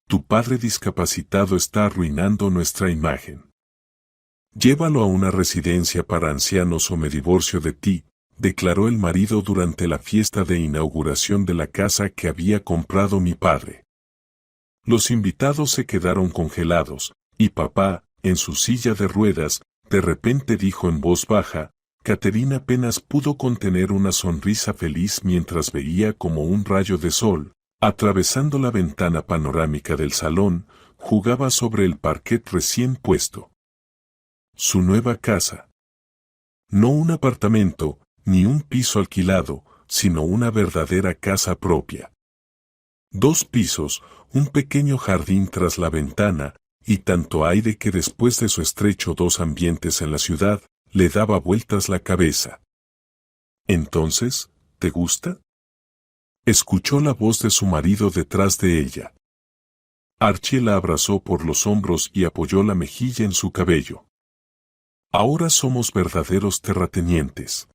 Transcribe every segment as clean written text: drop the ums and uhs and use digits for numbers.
tu padre discapacitado está arruinando nuestra imagen. Llévalo a una residencia para ancianos o me divorcio de ti, declaró el marido durante la fiesta de inauguración de la casa que había comprado mi padre. Los invitados se quedaron congelados, y papá, en su silla de ruedas, de repente dijo en voz baja. Catherine apenas pudo contener una sonrisa feliz mientras veía como un rayo de sol, atravesando la ventana panorámica del salón, jugaba sobre el parquet recién puesto. Su nueva casa. No un apartamento, ni un piso alquilado, sino una verdadera casa propia. 2 pisos, un pequeño jardín tras la ventana, y tanto aire que después de su estrecho 2 ambientes en la ciudad, le daba vueltas la cabeza. «¿Entonces, te gusta?», escuchó la voz de su marido detrás de ella. Archie la abrazó por los hombros y apoyó la mejilla en su cabello. «Ahora somos verdaderos terratenientes».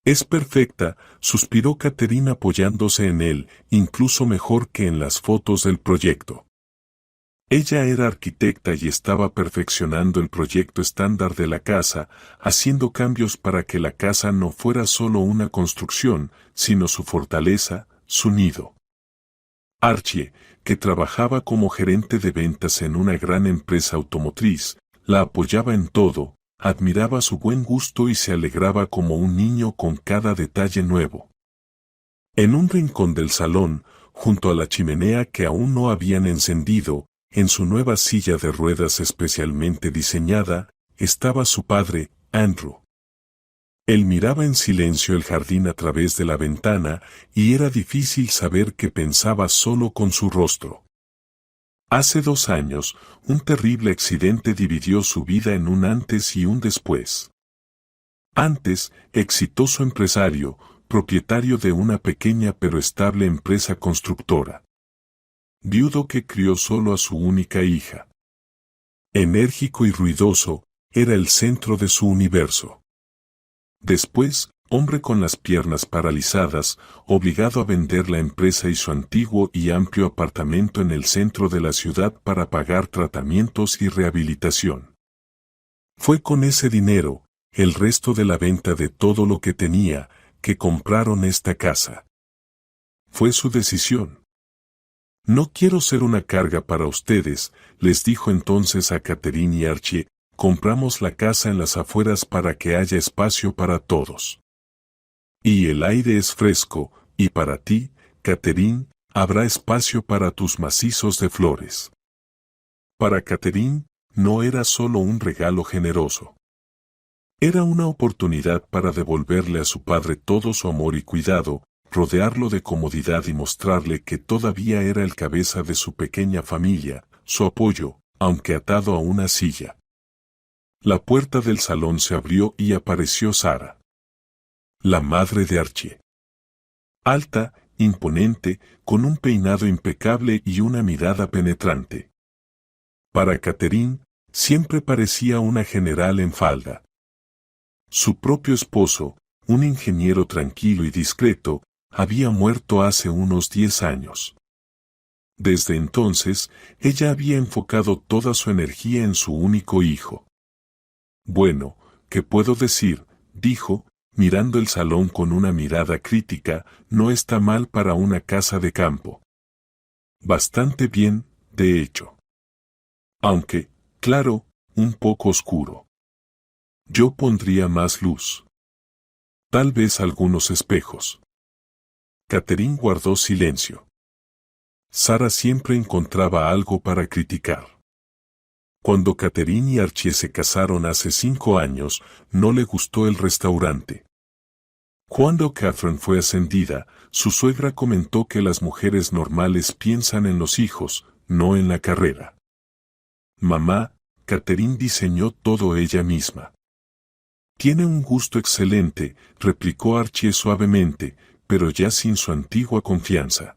«Es perfecta», suspiró Catherine apoyándose en él, incluso mejor que en las fotos del proyecto. Ella era arquitecta y estaba perfeccionando el proyecto estándar de la casa, haciendo cambios para que la casa no fuera solo una construcción, sino su fortaleza, su nido. Archie, que trabajaba como gerente de ventas en una gran empresa automotriz, la apoyaba en todo, admiraba su buen gusto y se alegraba como un niño con cada detalle nuevo. En un rincón del salón, junto a la chimenea que aún no habían encendido, en su nueva silla de ruedas especialmente diseñada, estaba su padre, Andrew. Él miraba en silencio el jardín a través de la ventana y era difícil saber qué pensaba solo con su rostro. Hace 2 años, un terrible accidente dividió su vida en un antes y un después. Antes, exitoso empresario, propietario de una pequeña pero estable empresa constructora. Viudo que crió solo a su única hija. Enérgico y ruidoso, era el centro de su universo. Después, hombre con las piernas paralizadas, obligado a vender la empresa y su antiguo y amplio apartamento en el centro de la ciudad para pagar tratamientos y rehabilitación. Fue con ese dinero, el resto de la venta de todo lo que tenía, que compraron esta casa. Fue su decisión. «No quiero ser una carga para ustedes», les dijo entonces a Catherine y Archie, «compramos la casa en las afueras para que haya espacio para todos. Y el aire es fresco, y para ti, Catherine, habrá espacio para tus macizos de flores». Para Catherine, no era solo un regalo generoso. Era una oportunidad para devolverle a su padre todo su amor y cuidado, rodearlo de comodidad y mostrarle que todavía era el cabeza de su pequeña familia, su apoyo, aunque atado a una silla. La puerta del salón se abrió y apareció Sara, la madre de Archie. Alta, imponente, con un peinado impecable y una mirada penetrante. Para Catherine, siempre parecía una general en falda. Su propio esposo, un ingeniero tranquilo y discreto, había muerto hace unos 10 años. Desde entonces, ella había enfocado toda su energía en su único hijo. «Bueno, ¿qué puedo decir?», dijo, mirando el salón con una mirada crítica, «no está mal para una casa de campo». Bastante bien, de hecho. Aunque, claro, un poco oscuro. Yo pondría más luz. Tal vez algunos espejos. Catherine guardó silencio. Sara siempre encontraba algo para criticar. Cuando Catherine y Archie se casaron hace 5 años, no le gustó el restaurante. Cuando Catherine fue ascendida, su suegra comentó que las mujeres normales piensan en los hijos, no en la carrera. «Mamá, Catherine diseñó todo ella misma». «Tiene un gusto excelente», replicó Archie suavemente, pero ya sin su antigua confianza.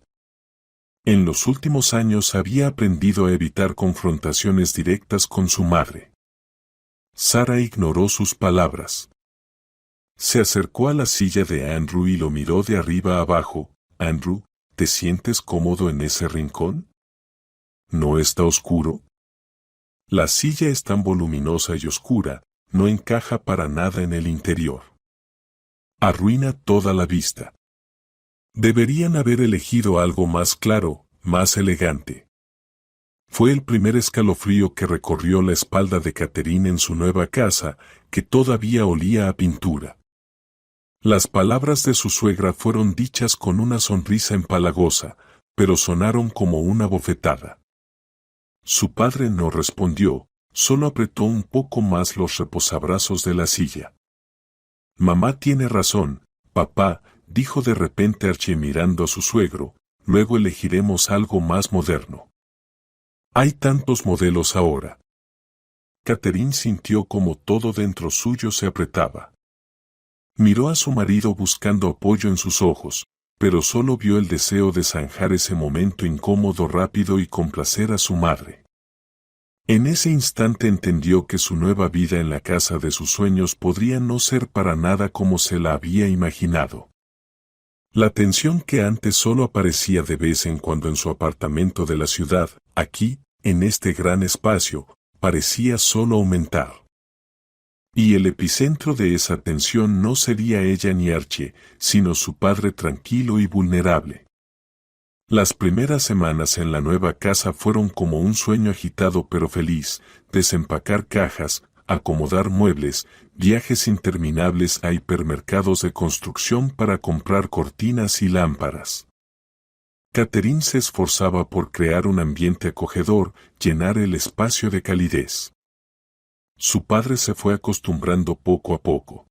En los últimos años había aprendido a evitar confrontaciones directas con su madre. Sara ignoró sus palabras. Se acercó a la silla de Andrew y lo miró de arriba abajo. «Andrew, ¿te sientes cómodo en ese rincón?». ¿no está oscuro? La silla es tan voluminosa y oscura, no encaja para nada en el interior. Arruina toda la vista. Deberían haber elegido algo más claro, más elegante. Fue el primer escalofrío que recorrió la espalda de Catherine en su nueva casa, que todavía olía a pintura. Las palabras de su suegra fueron dichas con una sonrisa empalagosa, pero sonaron como una bofetada. Su padre no respondió, solo apretó un poco más los reposabrazos de la silla. Mamá tiene razón, papá, dijo de repente Archie mirando a su suegro, luego elegiremos algo más moderno. Hay tantos modelos ahora. Catherine sintió como todo dentro suyo se apretaba. Miró a su marido buscando apoyo en sus ojos, pero solo vio el deseo de zanjar ese momento incómodo rápido y complacer a su madre. En ese instante entendió que su nueva vida en la casa de sus sueños podría no ser para nada como se la había imaginado. La tensión que antes solo aparecía de vez en cuando en su apartamento de la ciudad, aquí, en este gran espacio, parecía solo aumentar. Y el epicentro de esa tensión no sería ella ni Archie, sino su padre tranquilo y vulnerable. Las primeras semanas en la nueva casa fueron como un sueño agitado pero feliz, desempacar cajas, acomodar muebles, viajes interminables a hipermercados de construcción para comprar cortinas y lámparas. Catherine se esforzaba por crear un ambiente acogedor, llenar el espacio de calidez. Su padre se fue acostumbrando poco a poco.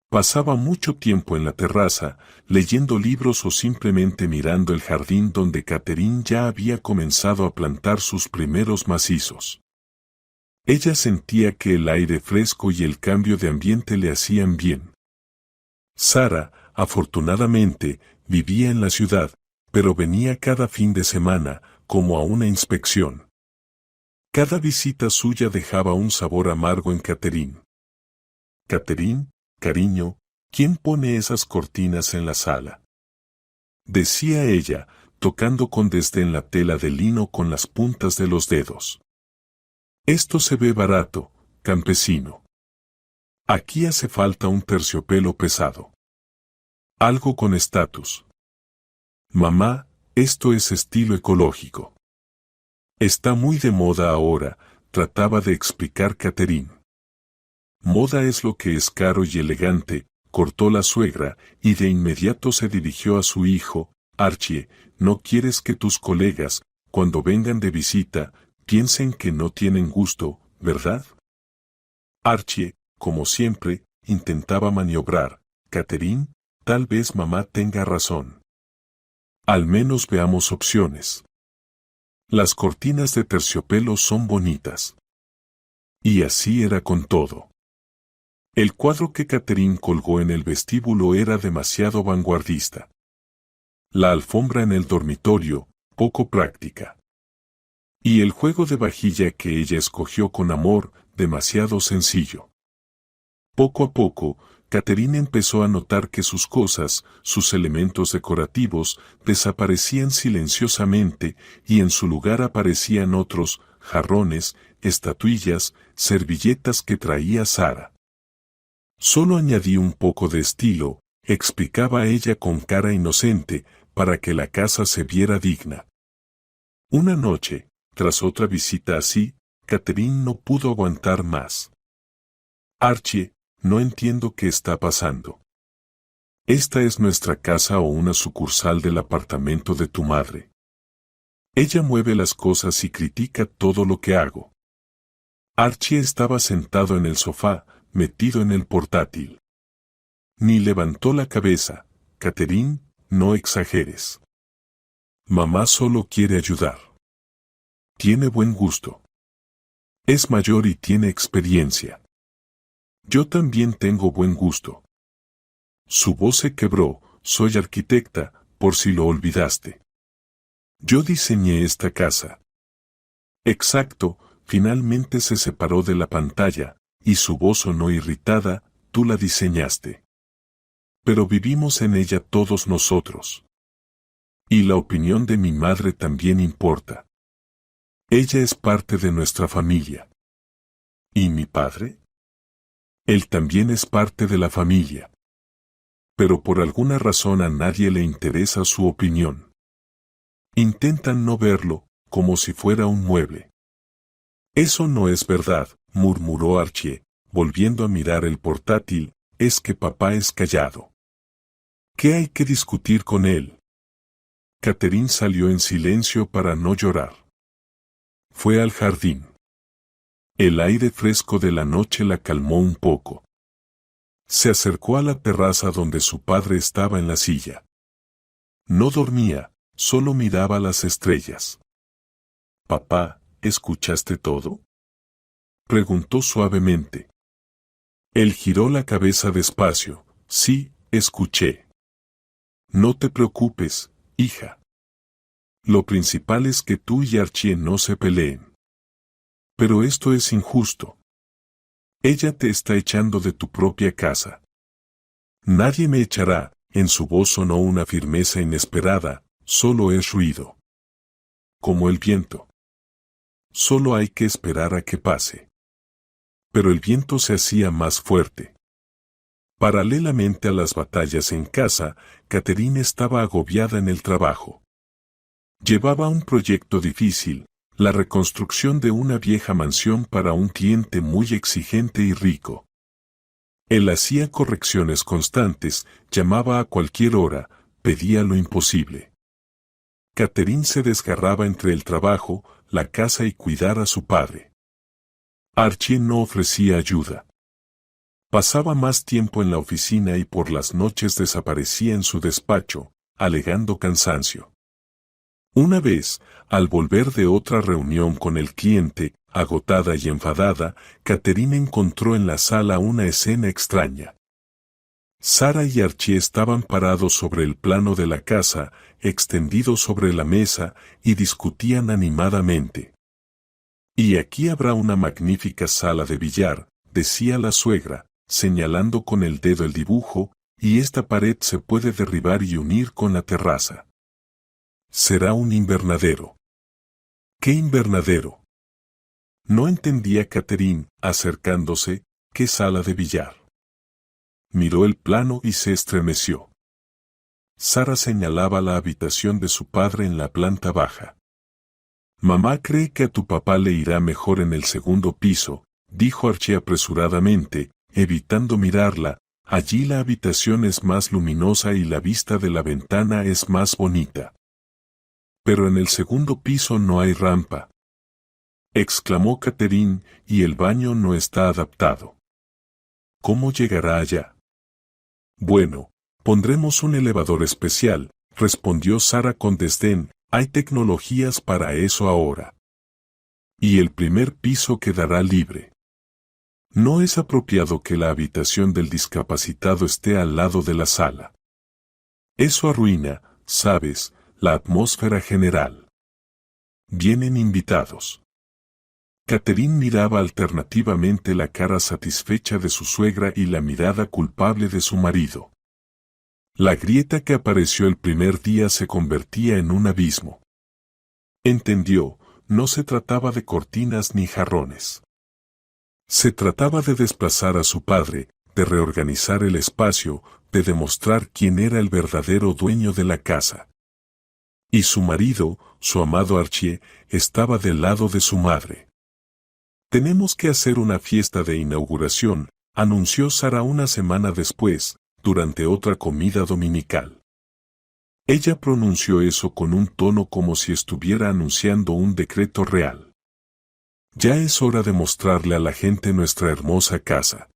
Pasaba mucho tiempo en la terraza, leyendo libros o simplemente mirando el jardín donde Catherine ya había comenzado a plantar sus primeros macizos. Ella sentía que el aire fresco y el cambio de ambiente le hacían bien. Sara, afortunadamente, vivía en la ciudad, pero venía cada fin de semana, como a una inspección. Cada visita suya dejaba un sabor amargo en Catherine. Catherine, cariño, ¿quién pone esas cortinas en la sala? Decía ella, tocando con desdén la tela de lino con las puntas de los dedos. Esto se ve barato, campesino. Aquí hace falta un terciopelo pesado. Algo con estatus. Mamá, esto es estilo ecológico. Está muy de moda ahora, trataba de explicar Catherine. Moda es lo que es caro y elegante, cortó la suegra, y de inmediato se dirigió a su hijo, Archie, ¿no quieres que tus colegas, cuando vengan de visita, piensen que no tienen gusto, verdad? Archie, como siempre, intentaba maniobrar. Catherine, tal vez mamá tenga razón. Al menos veamos opciones. Las cortinas de terciopelo son bonitas. Y así era con todo. El cuadro que Catherine colgó en el vestíbulo era demasiado vanguardista. La alfombra en el dormitorio, poco práctica. Y el juego de vajilla que ella escogió con amor, demasiado sencillo. Poco a poco, Catherine empezó a notar que sus cosas, sus elementos decorativos, desaparecían silenciosamente y en su lugar aparecían otros, jarrones, estatuillas, servilletas que traía Sara. Solo añadí un poco de estilo, explicaba ella con cara inocente, para que la casa se viera digna. Una noche, tras otra visita así, Catherine no pudo aguantar más. Archie, no entiendo qué está pasando. ¿Esta es nuestra casa o una sucursal del apartamento de tu madre? Ella mueve las cosas y critica todo lo que hago. Archie estaba sentado en el sofá, metido en el portátil. Ni levantó la cabeza. Catherine, no exageres. Mamá solo quiere ayudar. Tiene buen gusto. Es mayor y tiene experiencia. Yo también tengo buen gusto. Su voz se quebró, soy arquitecta, por si lo olvidaste. Yo diseñé esta casa. Exacto, finalmente se separó de la pantalla, y su voz sonó irritada, tú la diseñaste. Pero vivimos en ella todos nosotros. Y la opinión de mi madre también importa. Ella es parte de nuestra familia. ¿Y mi padre? Él también es parte de la familia. Pero por alguna razón a nadie le interesa su opinión. Intentan no verlo, como si fuera un mueble. Eso no es verdad, murmuró Archie, volviendo a mirar el portátil, es que papá es callado. ¿Qué hay que discutir con él? Catherine salió en silencio para no llorar. Fue al jardín. El aire fresco de la noche la calmó un poco. Se acercó a la terraza donde su padre estaba en la silla. No dormía, solo miraba las estrellas. «Papá, ¿escuchaste todo?», preguntó suavemente. Él giró la cabeza despacio. «Sí, escuché». «No te preocupes, hija. Lo principal es que tú y Archie no se peleen. Pero esto es injusto. Ella te está echando de tu propia casa». «Nadie me echará», en su voz sonó una firmeza inesperada, «solo es ruido. Como el viento. Solo hay que esperar a que pase». Pero el viento se hacía más fuerte. Paralelamente a las batallas en casa, Catherine estaba agobiada en el trabajo. Llevaba un proyecto difícil, la reconstrucción de una vieja mansión para un cliente muy exigente y rico. Él hacía correcciones constantes, llamaba a cualquier hora, pedía lo imposible. Catherine se desgarraba entre el trabajo, la casa y cuidar a su padre. Archie no ofrecía ayuda. Pasaba más tiempo en la oficina y por las noches desaparecía en su despacho, alegando cansancio. Una vez, al volver de otra reunión con el cliente, agotada y enfadada, Catherine encontró en la sala una escena extraña. Sarah y Archie estaban parados sobre el plano de la casa, extendidos sobre la mesa, y discutían animadamente. «Y aquí habrá una magnífica sala de billar», decía la suegra, señalando con el dedo el dibujo, «y esta pared se puede derribar y unir con la terraza. Será un invernadero». «¿Qué invernadero?», no entendía Catherine, acercándose. «¿Qué sala de billar?». Miró el plano y se estremeció. Sarah señalaba la habitación de su padre en la planta baja. «Mamá cree que a tu papá le irá mejor en el segundo piso», dijo Archie apresuradamente, evitando mirarla. «Allí la habitación es más luminosa y la vista de la ventana es más bonita». «Pero en el segundo piso no hay rampa», exclamó Catherine, «y el baño no está adaptado». «¿Cómo llegará allá?». «Bueno, pondremos un elevador especial», respondió Sarah con desdén, «hay tecnologías para eso ahora. Y el primer piso quedará libre. No es apropiado que la habitación del discapacitado esté al lado de la sala. Eso arruina, ¿sabes?, la atmósfera general. Vienen invitados». Catherine miraba alternativamente la cara satisfecha de su suegra y la mirada culpable de su marido. La grieta que apareció el primer día se convertía en un abismo. Entendió, no se trataba de cortinas ni jarrones. Se trataba de desplazar a su padre, de reorganizar el espacio, de demostrar quién era el verdadero dueño de la casa. Y su marido, su amado Archie, estaba del lado de su madre. «Tenemos que hacer una fiesta de inauguración», anunció Sarah una semana después, durante otra comida dominical. Ella pronunció eso con un tono como si estuviera anunciando un decreto real. «Ya es hora de mostrarle a la gente nuestra hermosa casa».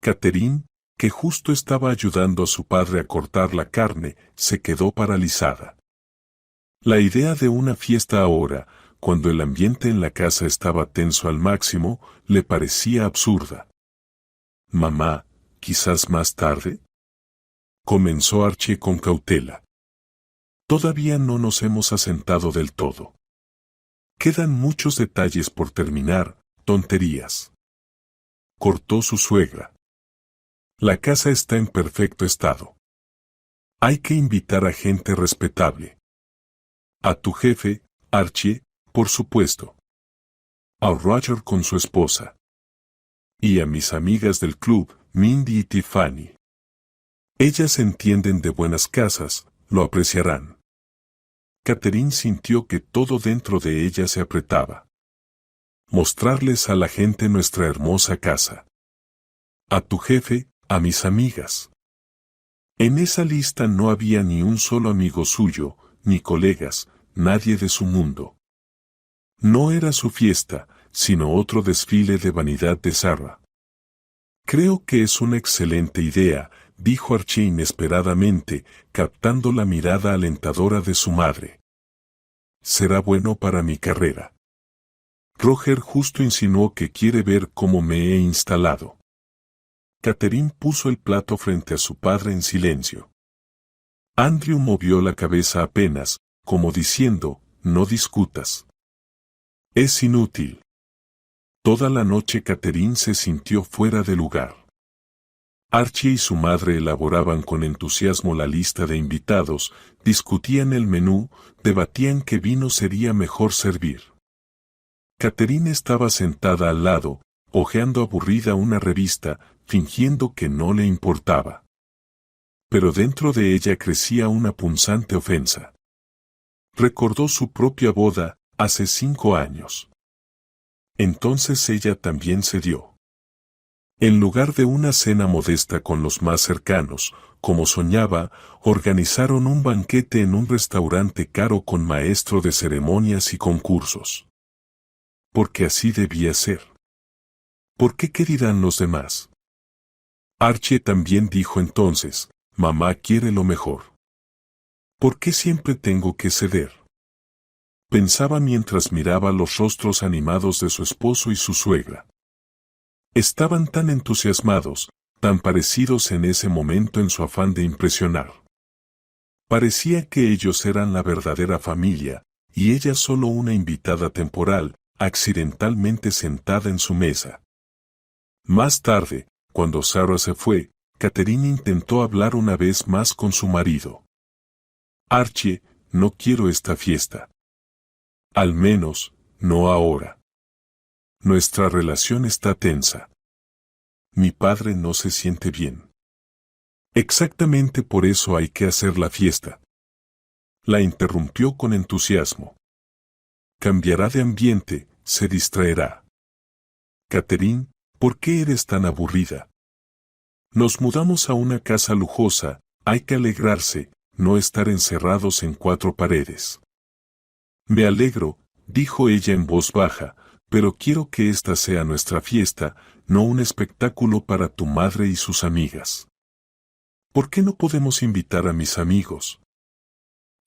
Catherine, que justo estaba ayudando a su padre a cortar la carne, se quedó paralizada. La idea de una fiesta ahora, cuando el ambiente en la casa estaba tenso al máximo, le parecía absurda. «Mamá, quizás más tarde», comenzó Archie con cautela. «Todavía no nos hemos asentado del todo. Quedan muchos detalles por terminar, tonterías», cortó su suegra. «La casa está en perfecto estado. Hay que invitar a gente respetable. A tu jefe, Archie, por supuesto. A Roger con su esposa. Y a mis amigas del club, Mindy y Tiffany. Ellas entienden de buenas casas, lo apreciarán. Catherine sintió que todo dentro de ella se apretaba. Mostrarles a la gente nuestra hermosa casa. A tu jefe, a mis amigas. En esa lista no había ni un solo amigo suyo, ni colegas, nadie de su mundo. No era su fiesta, sino otro desfile de vanidad de Sarah. Creo que es una excelente idea, dijo Archie inesperadamente, captando la mirada alentadora de su madre. Será bueno para mi carrera. Roger justo insinuó que quiere ver cómo me he instalado. Catherine puso el plato frente a su padre en silencio. Andrew movió la cabeza apenas, como diciendo, no discutas. Es inútil. Toda la noche Catherine se sintió fuera de lugar. Archie y su madre elaboraban con entusiasmo la lista de invitados, discutían el menú, debatían qué vino sería mejor servir. Catherine estaba sentada al lado, hojeando aburrida una revista, fingiendo que no le importaba. Pero dentro de ella crecía una punzante ofensa. Recordó su propia boda, hace 5 años. Entonces ella también cedió. En lugar de una cena modesta con los más cercanos, como soñaba, organizaron un banquete en un restaurante caro con maestro de ceremonias y concursos. Porque así debía ser. ¿Por qué dirán los demás? Archie también dijo entonces, mamá quiere lo mejor. ¿Por qué siempre tengo que ceder? Pensaba mientras miraba los rostros animados de su esposo y su suegra. Estaban tan entusiasmados, tan parecidos en ese momento en su afán de impresionar. Parecía que ellos eran la verdadera familia, y ella solo una invitada temporal, accidentalmente sentada en su mesa. Más tarde, cuando Sarah se fue, Catherine intentó hablar una vez más con su marido. Archie, no quiero esta fiesta. Al menos, no ahora. Nuestra relación está tensa. Mi padre no se siente bien. Exactamente por eso hay que hacer la fiesta. La interrumpió con entusiasmo. Cambiará de ambiente, se distraerá. Catherine, ¿por qué eres tan aburrida? Nos mudamos a una casa lujosa, hay que alegrarse, no estar encerrados en 4 paredes. Me alegro, dijo ella en voz baja, pero quiero que esta sea nuestra fiesta, no un espectáculo para tu madre y sus amigas. ¿Por qué no podemos invitar a mis amigos?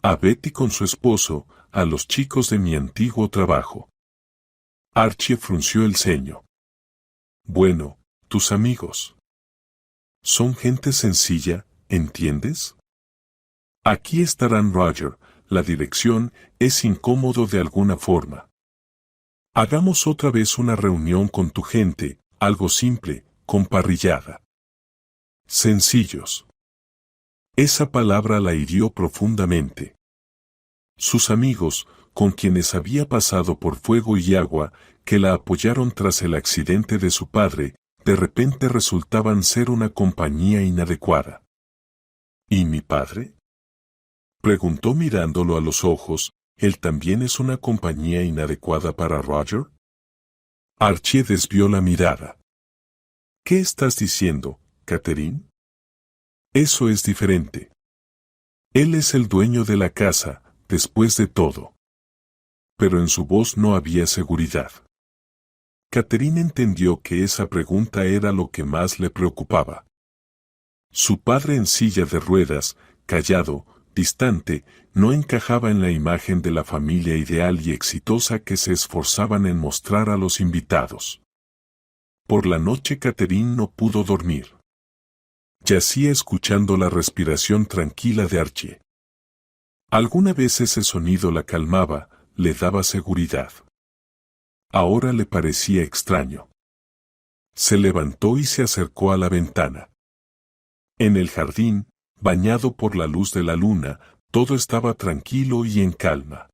A Betty con su esposo, a los chicos de mi antiguo trabajo. Archie frunció el ceño. Bueno, tus amigos. Son gente sencilla, ¿entiendes? Aquí estarán Roger, la dirección es incómodo de alguna forma. Hagamos otra vez una reunión con tu gente, algo simple, con parrillada. Sencillos. Esa palabra la hirió profundamente. Sus amigos, con quienes había pasado por fuego y agua, que la apoyaron tras el accidente de su padre, de repente resultaban ser una compañía inadecuada. ¿Y mi padre? Preguntó mirándolo a los ojos, ¿él también es una compañía inadecuada para Roger? Archie desvió la mirada. ¿Qué estás diciendo, Catherine? Eso es diferente. Él es el dueño de la casa, después de todo. Pero en su voz no había seguridad. Catherine entendió que esa pregunta era lo que más le preocupaba. Su padre en silla de ruedas, callado, distante, no encajaba en la imagen de la familia ideal y exitosa que se esforzaban en mostrar a los invitados. Por la noche Catherine no pudo dormir. Yacía escuchando la respiración tranquila de Archie. Alguna vez ese sonido la calmaba, le daba seguridad. Ahora le parecía extraño. Se levantó y se acercó a la ventana. En el jardín, bañado por la luz de la luna, todo estaba tranquilo y en calma.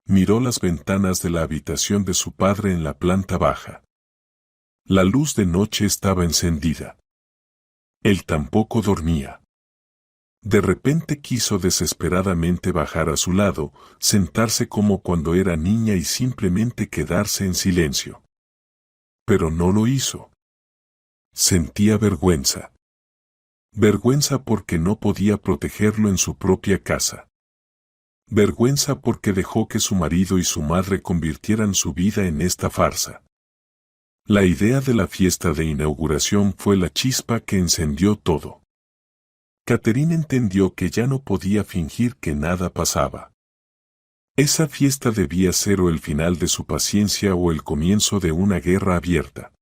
Miró las ventanas de la habitación de su padre en la planta baja. La luz de noche estaba encendida. Él tampoco dormía. De repente quiso desesperadamente bajar a su lado, sentarse como cuando era niña y simplemente quedarse en silencio. Pero no lo hizo. Sentía vergüenza. Vergüenza porque no podía protegerlo en su propia casa. Vergüenza porque dejó que su marido y su madre convirtieran su vida en esta farsa. La idea de la fiesta de inauguración fue la chispa que encendió todo. Catherine entendió que ya no podía fingir que nada pasaba. Esa fiesta debía ser o el final de su paciencia o el comienzo de una guerra abierta.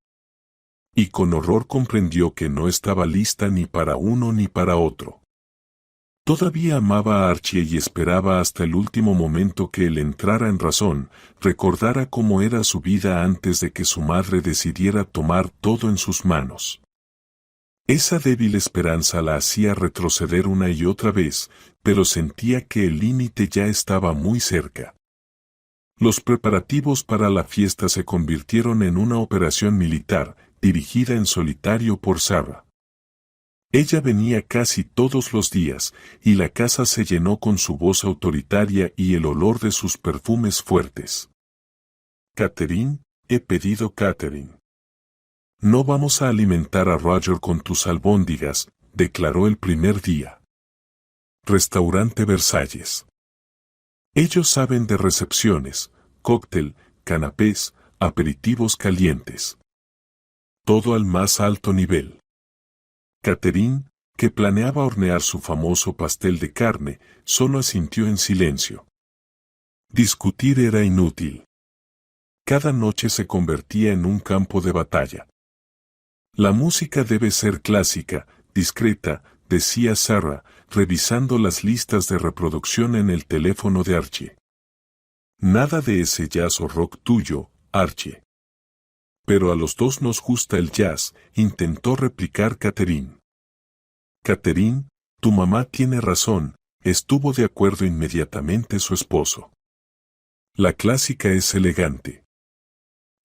Y con horror comprendió que no estaba lista ni para uno ni para otro. Todavía amaba a Archie y esperaba hasta el último momento que él entrara en razón, recordara cómo era su vida antes de que su madre decidiera tomar todo en sus manos. Esa débil esperanza la hacía retroceder una y otra vez, pero sentía que el límite ya estaba muy cerca. Los preparativos para la fiesta se convirtieron en una operación militar, dirigida en solitario por Sarah. Ella venía casi todos los días, y la casa se llenó con su voz autoritaria y el olor de sus perfumes fuertes. «Catherine, he pedido Catherine. No vamos a alimentar a Roger con tus albóndigas», declaró el primer día. Restaurante Versalles. Ellos saben de recepciones, cóctel, canapés, aperitivos calientes. Todo al más alto nivel. Catherine, que planeaba hornear su famoso pastel de carne, solo asintió en silencio. Discutir era inútil. Cada noche se convertía en un campo de batalla. La música debe ser clásica, discreta, decía Sarah, revisando las listas de reproducción en el teléfono de Archie. Nada de ese jazz o rock tuyo, Archie. Pero a los dos nos gusta el jazz, intentó replicar Catherine. Catherine, tu mamá tiene razón, estuvo de acuerdo inmediatamente su esposo. La clásica es elegante.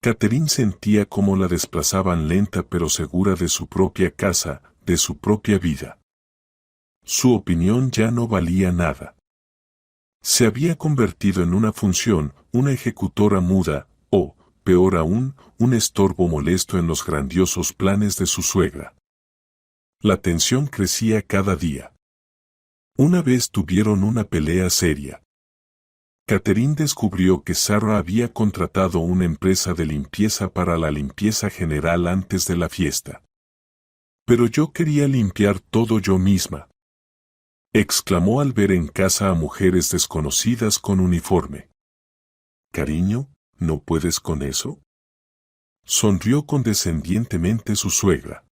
Catherine sentía cómo la desplazaban lenta pero segura de su propia casa, de su propia vida. Su opinión ya no valía nada. Se había convertido en una función, una ejecutora muda, o, peor aún, un estorbo molesto en los grandiosos planes de su suegra. La tensión crecía cada día. Una vez tuvieron una pelea seria. Catherine descubrió que Sarah había contratado una empresa de limpieza para la limpieza general antes de la fiesta. «Pero yo quería limpiar todo yo misma», exclamó al ver en casa a mujeres desconocidas con uniforme. «Cariño, ¿no puedes con eso?», sonrió condescendientemente su suegra.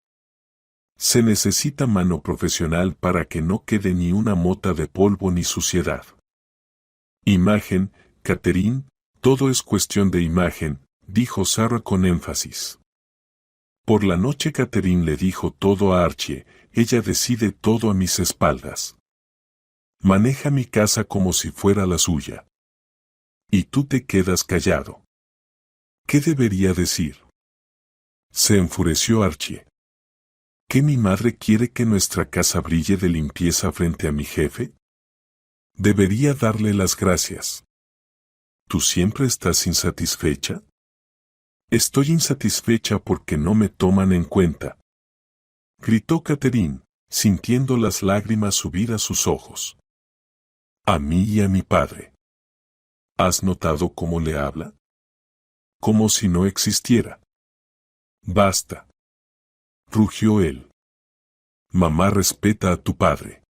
«Se necesita mano profesional para que no quede ni una mota de polvo ni suciedad». «Imagen, Catherine, todo es cuestión de imagen», dijo Sarah con énfasis. Por la noche Catherine le dijo todo a Archie, ella decide todo a mis espaldas. Maneja mi casa como si fuera la suya. Y tú te quedas callado. ¿Qué debería decir? Se enfureció Archie. ¿Que mi madre quiere que nuestra casa brille de limpieza frente a mi jefe? Debería darle las gracias. ¿Tú siempre estás insatisfecha? Estoy insatisfecha porque no me toman en cuenta. Gritó Catherine, sintiendo las lágrimas subir a sus ojos. A mí y a mi padre. ¿Has notado cómo le habla? Como si no existiera. Basta. Rugió él. Mamá respeta a tu padre.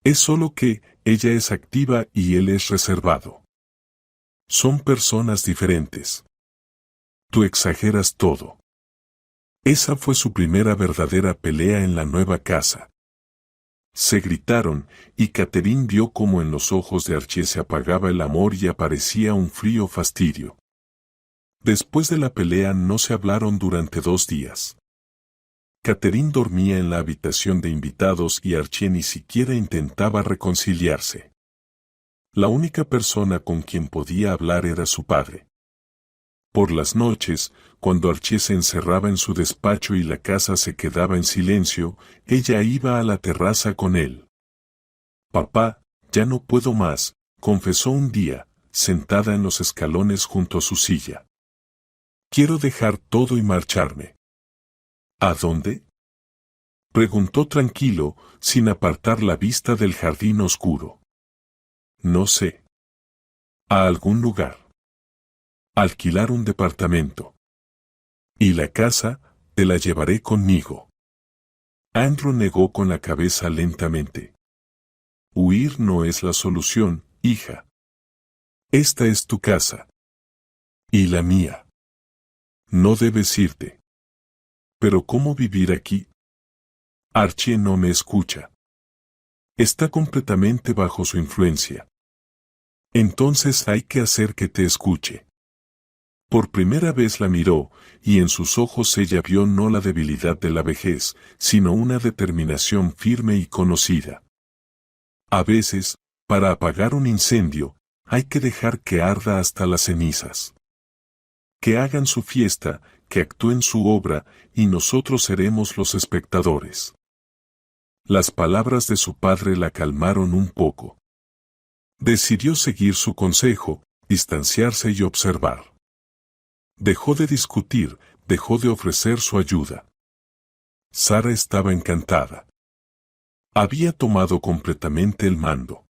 Es solo que ella es activa y él es reservado. Son personas diferentes. Tú exageras todo. Esa fue su primera verdadera pelea en la nueva casa. Se gritaron, y Catherine vio cómo en los ojos de Archie se apagaba el amor y aparecía un frío fastidio. Después de la pelea no se hablaron durante 2 días. Catherine dormía en la habitación de invitados y Archie ni siquiera intentaba reconciliarse. La única persona con quien podía hablar era su padre. Por las noches, cuando Archie se encerraba en su despacho y la casa se quedaba en silencio, ella iba a la terraza con él. «Papá, ya no puedo más», confesó un día, sentada en los escalones junto a su silla. «Quiero dejar todo y marcharme». «¿A dónde?», preguntó tranquilo, sin apartar la vista del jardín oscuro. «No sé. A algún lugar. Alquilar un departamento. Y la casa, te la llevaré conmigo». Andrew negó con la cabeza lentamente. «Huir no es la solución, hija. Esta es tu casa. Y la mía. No debes irte». «¿Pero cómo vivir aquí?». «Archie no me escucha. Está completamente bajo su influencia. Entonces hay que hacer que te escuche». Por primera vez la miró, y en sus ojos ella vio no la debilidad de la vejez, sino una determinación firme y conocida. A veces, para apagar un incendio, hay que dejar que arda hasta las cenizas. Que hagan su fiesta, que actúen su obra, y nosotros seremos los espectadores. Las palabras de su padre la calmaron un poco. Decidió seguir su consejo, distanciarse y observar. Dejó de discutir, dejó de ofrecer su ayuda. Sara estaba encantada. Había tomado completamente el mando.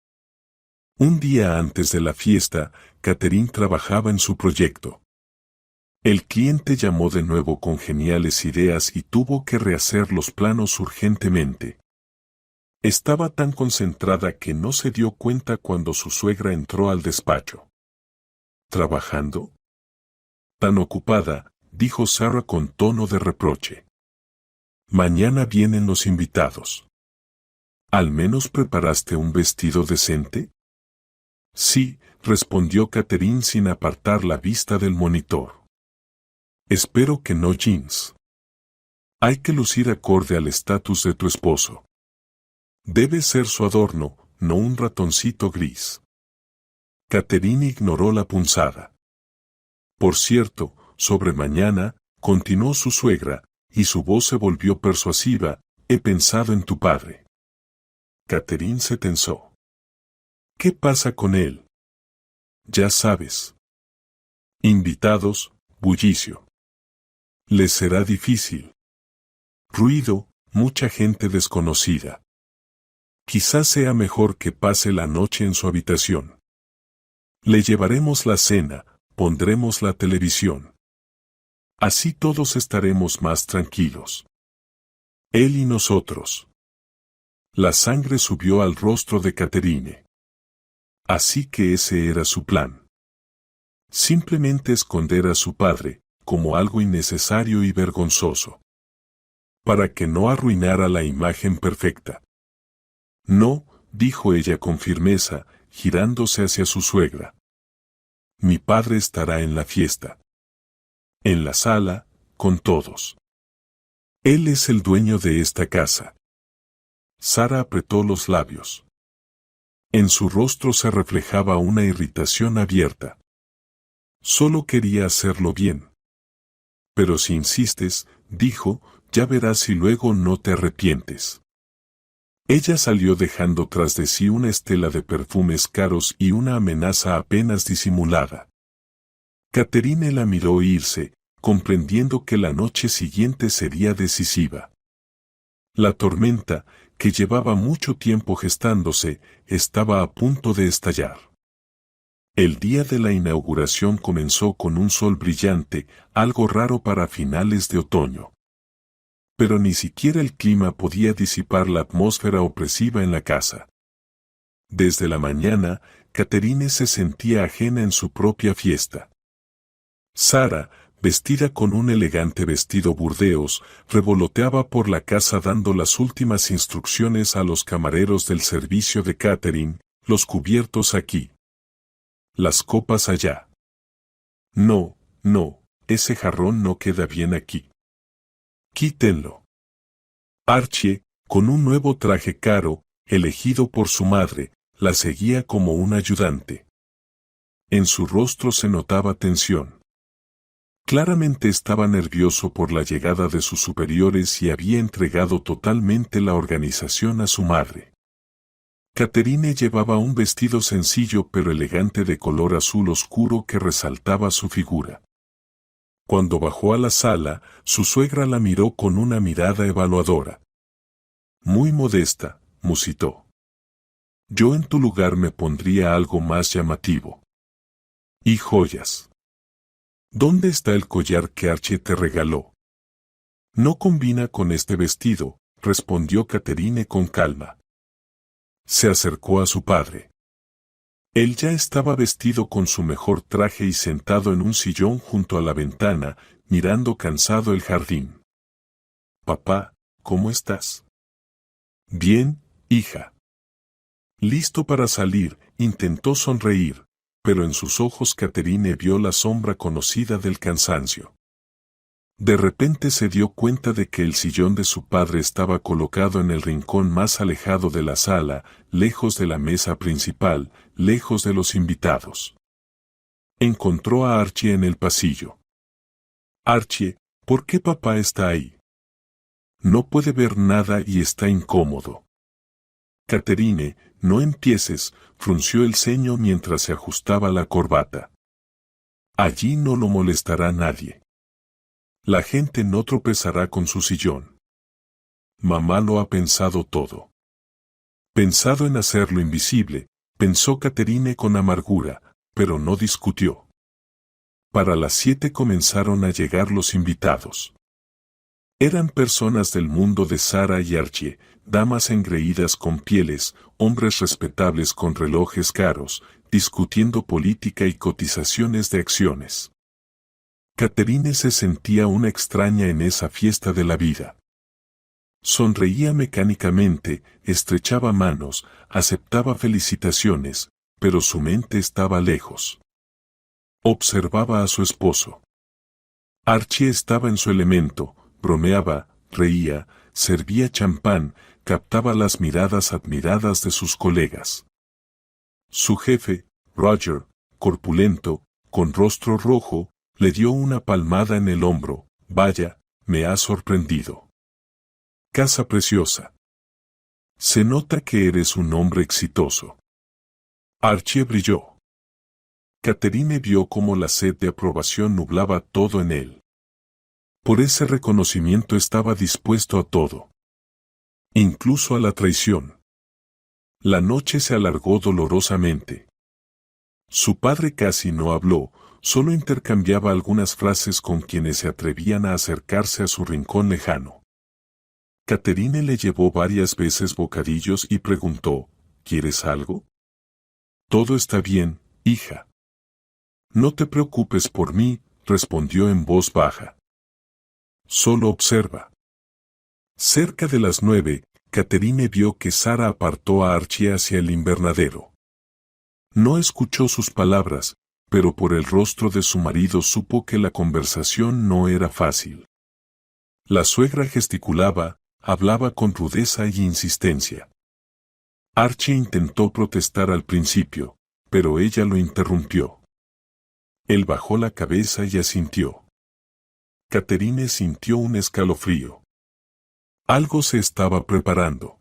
Un día antes de la fiesta, Catherine trabajaba en su proyecto. El cliente llamó de nuevo con geniales ideas y tuvo que rehacer los planos urgentemente. Estaba tan concentrada que no se dio cuenta cuando su suegra entró al despacho. ¿Trabajando? Tan ocupada, dijo Sara con tono de reproche. Mañana vienen los invitados. ¿Al menos preparaste un vestido decente? Sí, respondió Catherine sin apartar la vista del monitor. Espero que no jeans. Hay que lucir acorde al estatus de tu esposo. Debe ser su adorno, no un ratoncito gris. Catherine ignoró la punzada. Por cierto, sobre mañana, continuó su suegra, y su voz se volvió persuasiva, he pensado en tu padre. Catherine se tensó. ¿Qué pasa con él? Ya sabes. Invitados, bullicio. Les será difícil. Ruido, mucha gente desconocida. Quizás sea mejor que pase la noche en su habitación. Le llevaremos la cena, pondremos la televisión. Así todos estaremos más tranquilos. Él y nosotros. La sangre subió al rostro de Catherine. Así que ese era su plan. Simplemente esconder a su padre, como algo innecesario y vergonzoso. Para que no arruinara la imagen perfecta. No, dijo ella con firmeza, girándose hacia su suegra. Mi padre estará en la fiesta. En la sala, con todos. Él es el dueño de esta casa. Sara apretó los labios. En su rostro se reflejaba una irritación abierta. Solo quería hacerlo bien. Pero si insistes, dijo, ya verás si luego no te arrepientes. Ella salió dejando tras de sí una estela de perfumes caros y una amenaza apenas disimulada. Catherine la miró irse, comprendiendo que la noche siguiente sería decisiva. La tormenta, que llevaba mucho tiempo gestándose, estaba a punto de estallar. El día de la inauguración comenzó con un sol brillante, algo raro para finales de otoño. Pero ni siquiera el clima podía disipar la atmósfera opresiva en la casa. Desde la mañana, Catherine se sentía ajena en su propia fiesta. Sara, vestida con un elegante vestido burdeos, revoloteaba por la casa dando las últimas instrucciones a los camareros del servicio de catering, los cubiertos aquí. Las copas allá. No, no, ese jarrón no queda bien aquí. Quítenlo. Archie, con un nuevo traje caro, elegido por su madre, la seguía como un ayudante. En su rostro se notaba tensión. Claramente estaba nervioso por la llegada de sus superiores y había entregado totalmente la organización a su madre. Catherine llevaba un vestido sencillo pero elegante de color azul oscuro que resaltaba su figura. Cuando bajó a la sala, su suegra la miró con una mirada evaluadora. Muy modesta, musitó. Yo en tu lugar me pondría algo más llamativo. Y joyas. ¿Dónde está el collar que Archie te regaló? No combina con este vestido, respondió Catherine con calma. Se acercó a su padre. Él ya estaba vestido con su mejor traje y sentado en un sillón junto a la ventana, mirando cansado el jardín. Papá, ¿cómo estás? Bien, hija. Listo para salir, intentó sonreír, pero en sus ojos Catherine vio la sombra conocida del cansancio. De repente se dio cuenta de que el sillón de su padre estaba colocado en el rincón más alejado de la sala, lejos de la mesa principal, lejos de los invitados. Encontró a Archie en el pasillo. Archie, ¿por qué papá está ahí? No puede ver nada y está incómodo. Catherine, no empieces, frunció el ceño mientras se ajustaba la corbata. Allí no lo molestará nadie. La gente no tropezará con su sillón. Mamá lo ha pensado todo. Pensado en hacerlo invisible, pensó Catherine con amargura, pero no discutió. Para las 7 comenzaron a llegar los invitados. Eran personas del mundo de Sarah y Archie, damas engreídas con pieles, hombres respetables con relojes caros, discutiendo política y cotizaciones de acciones. Catherine se sentía una extraña en esa fiesta de la vida. Sonreía mecánicamente, estrechaba manos, aceptaba felicitaciones, pero su mente estaba lejos. Observaba a su esposo. Archie estaba en su elemento, bromeaba, reía, servía champán, captaba las miradas admiradas de sus colegas. Su jefe, Roger, corpulento, con rostro rojo, le dio una palmada en el hombro. Vaya, me ha sorprendido. Casa preciosa. Se nota que eres un hombre exitoso. Archie brilló. Catherine vio cómo la sed de aprobación nublaba todo en él. Por ese reconocimiento estaba dispuesto a todo. Incluso a la traición. La noche se alargó dolorosamente. Su padre casi no habló, solo intercambiaba algunas frases con quienes se atrevían a acercarse a su rincón lejano. Catherine le llevó varias veces bocadillos y preguntó, ¿quieres algo? Todo está bien, hija. No te preocupes por mí, respondió en voz baja. Solo observa. Cerca de las 9, Catherine vio que Sarah apartó a Archie hacia el invernadero. No escuchó sus palabras, pero por el rostro de su marido supo que la conversación no era fácil. La suegra gesticulaba, hablaba con rudeza y insistencia. Archie intentó protestar al principio, pero ella lo interrumpió. Él bajó la cabeza y asintió. Catherine sintió un escalofrío. Algo se estaba preparando.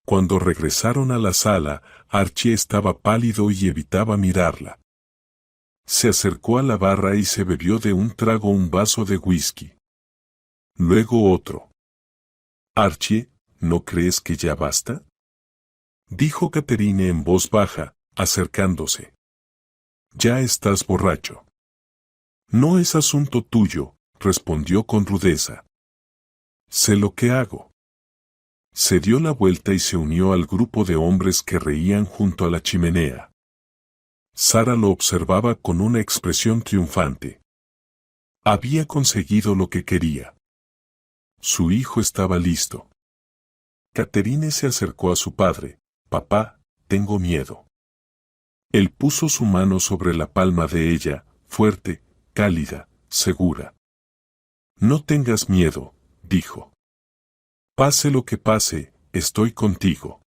Cuando regresaron a la sala, Archie estaba pálido y evitaba mirarla. Se acercó a la barra y se bebió de un trago un vaso de whisky. Luego otro. Archie, ¿no crees que ya basta? Dijo Catherine en voz baja, acercándose. Ya estás borracho. No es asunto tuyo, respondió con rudeza. Sé lo que hago. Se dio la vuelta y se unió al grupo de hombres que reían junto a la chimenea. Sarah lo observaba con una expresión triunfante. Había conseguido lo que quería. Su hijo estaba listo. Catherine se acercó a su padre. Papá, tengo miedo. Él puso su mano sobre la palma de ella, fuerte, cálida, segura. No tengas miedo, dijo. Pase lo que pase, estoy contigo.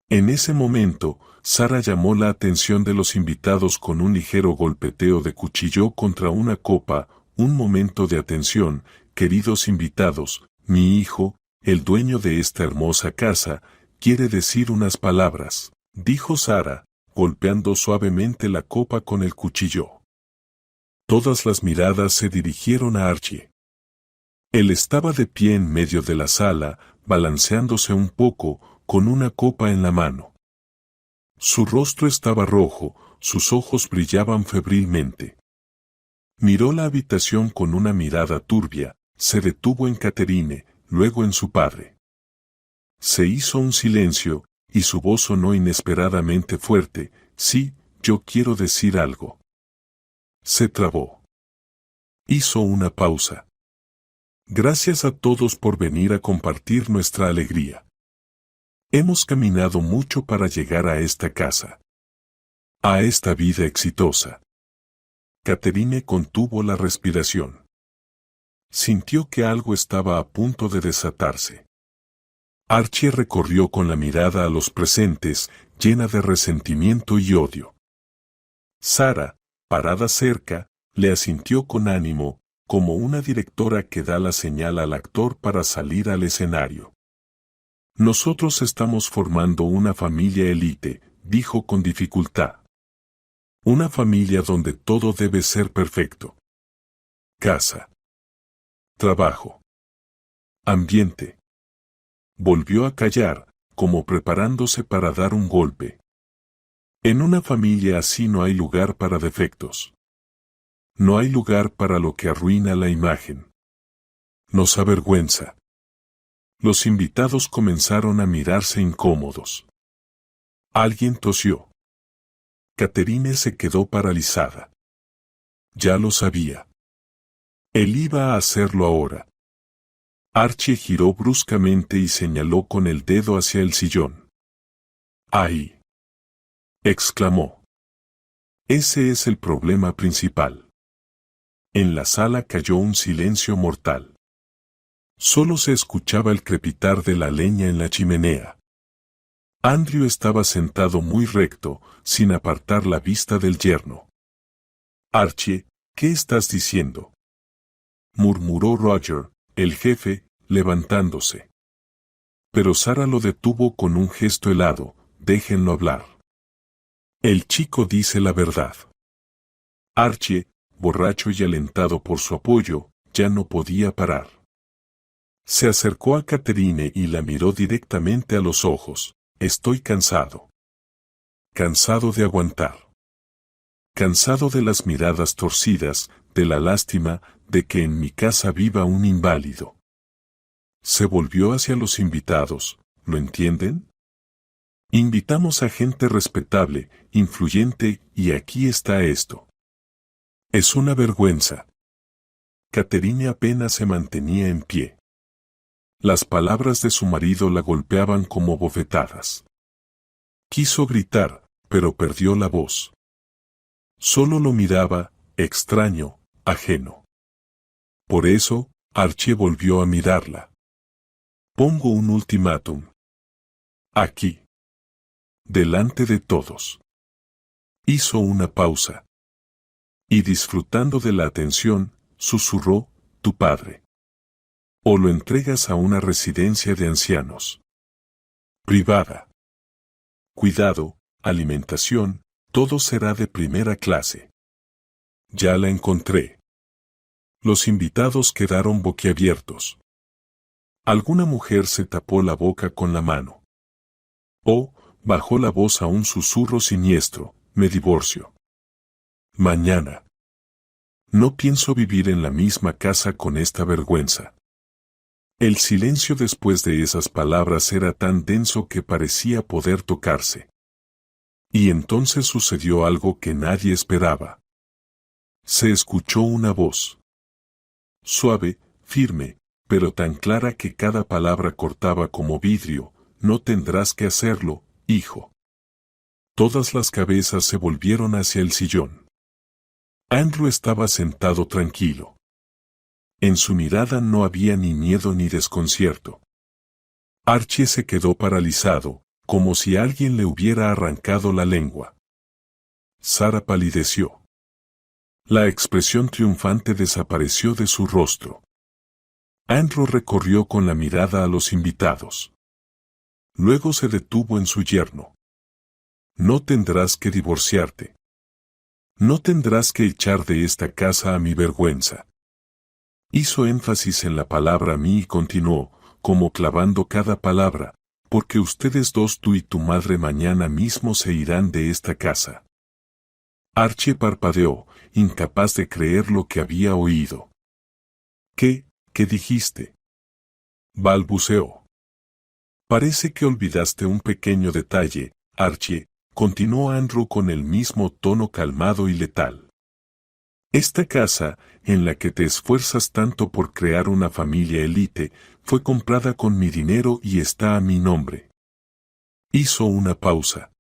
En ese momento, Sara llamó la atención de los invitados con un ligero golpeteo de cuchillo contra una copa. Un momento de atención, queridos invitados, mi hijo, el dueño de esta hermosa casa, quiere decir unas palabras, dijo Sara, golpeando suavemente la copa con el cuchillo. Todas las miradas se dirigieron a Archie. Él estaba de pie en medio de la sala, balanceándose un poco, con una copa en la mano. Su rostro estaba rojo, sus ojos brillaban febrilmente. Miró la habitación con una mirada turbia, se detuvo en Catherine, luego en su padre. Se hizo un silencio, y su voz sonó inesperadamente fuerte, sí, yo quiero decir algo. Se trabó. Hizo una pausa. Gracias a todos por venir a compartir nuestra alegría. Hemos caminado mucho para llegar a esta casa. A esta vida exitosa. Catherine contuvo la respiración. Sintió que algo estaba a punto de desatarse. Archie recorrió con la mirada a los presentes, llena de resentimiento y odio. Sara, parada cerca, le asintió con ánimo, como una directora que da la señal al actor para salir al escenario. Nosotros estamos formando una familia élite, dijo con dificultad. Una familia donde todo debe ser perfecto. Casa. Trabajo. Ambiente. Volvió a callar, como preparándose para dar un golpe. En una familia así no hay lugar para defectos. No hay lugar para lo que arruina la imagen. Nos avergüenza. Los invitados comenzaron a mirarse incómodos. Alguien tosió. Catherine se quedó paralizada. Ya lo sabía. Él iba a hacerlo ahora. Archie giró bruscamente y señaló con el dedo hacia el sillón. ¡Ahí! Exclamó. Ese es el problema principal. En la sala cayó un silencio mortal. Solo se escuchaba el crepitar de la leña en la chimenea. Andrew estaba sentado muy recto, sin apartar la vista del yerno. Archie, ¿qué estás diciendo?, murmuró Roger, el jefe, levantándose. Pero Sara lo detuvo con un gesto helado, déjenlo hablar. El chico dice la verdad. Archie, borracho y alentado por su apoyo, ya no podía parar. Se acercó a Catherine y la miró directamente a los ojos. Estoy cansado. Cansado de aguantar. Cansado de las miradas torcidas, de la lástima, de que en mi casa viva un inválido. Se volvió hacia los invitados, ¿lo entienden? Invitamos a gente respetable, influyente, y aquí está esto. Es una vergüenza. Catherine apenas se mantenía en pie. Las palabras de su marido la golpeaban como bofetadas. Quiso gritar, pero perdió la voz. Solo lo miraba, extraño, ajeno. Por eso, Archie volvió a mirarla. Pongo un ultimátum. Aquí. Delante de todos. Hizo una pausa. Y disfrutando de la atención, susurró, tu padre. O lo entregas a una residencia de ancianos. Privada. Cuidado, alimentación, todo será de primera clase. Ya la encontré. Los invitados quedaron boquiabiertos. Alguna mujer se tapó la boca con la mano. O, bajó la voz a un susurro siniestro, me divorcio. Mañana. No pienso vivir en la misma casa con esta vergüenza. El silencio después de esas palabras era tan denso que parecía poder tocarse. Y entonces sucedió algo que nadie esperaba. Se escuchó una voz. Suave, firme, pero tan clara que cada palabra cortaba como vidrio, no tendrás que hacerlo, hijo. Todas las cabezas se volvieron hacia el sillón. Andrew estaba sentado tranquilo. En su mirada no había ni miedo ni desconcierto. Archie se quedó paralizado, como si alguien le hubiera arrancado la lengua. Sara palideció. La expresión triunfante desapareció de su rostro. Andrew recorrió con la mirada a los invitados. Luego se detuvo en su yerno. No tendrás que divorciarte. No tendrás que echar de esta casa a mi vergüenza. Hizo énfasis en la palabra mí y continuó, como clavando cada palabra, porque ustedes dos, tú y tu madre, mañana mismo se irán de esta casa. Archie parpadeó, incapaz de creer lo que había oído. ¿Qué dijiste? Balbuceó. Parece que olvidaste un pequeño detalle, Archie, continuó Andrew con el mismo tono calmado y letal. Esta casa, en la que te esfuerzas tanto por crear una familia élite, fue comprada con mi dinero y está a mi nombre. Hizo una pausa.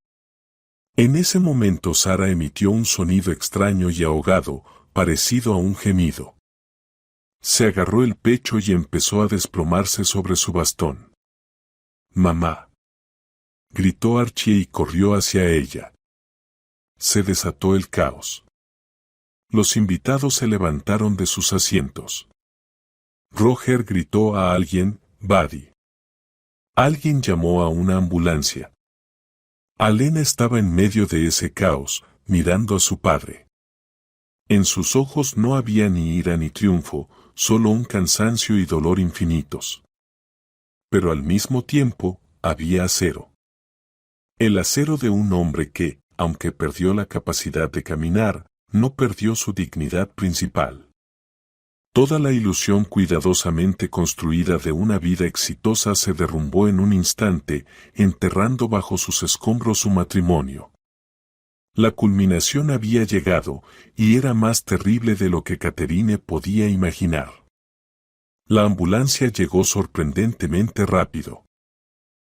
En ese momento Sara emitió un sonido extraño y ahogado, parecido a un gemido. Se agarró el pecho y empezó a desplomarse sobre su bastón. «Mamá», gritó Archie y corrió hacia ella. Se desató el caos. Los invitados se levantaron de sus asientos. Roger gritó a alguien, «Buddy». Alguien llamó a una ambulancia. Alena estaba en medio de ese caos, mirando a su padre. En sus ojos no había ni ira ni triunfo, solo un cansancio y dolor infinitos. Pero al mismo tiempo, había acero. El acero de un hombre que, aunque perdió la capacidad de caminar, no perdió su dignidad principal. Toda la ilusión cuidadosamente construida de una vida exitosa se derrumbó en un instante, enterrando bajo sus escombros su matrimonio. La culminación había llegado, y era más terrible de lo que Catherine podía imaginar. La ambulancia llegó sorprendentemente rápido.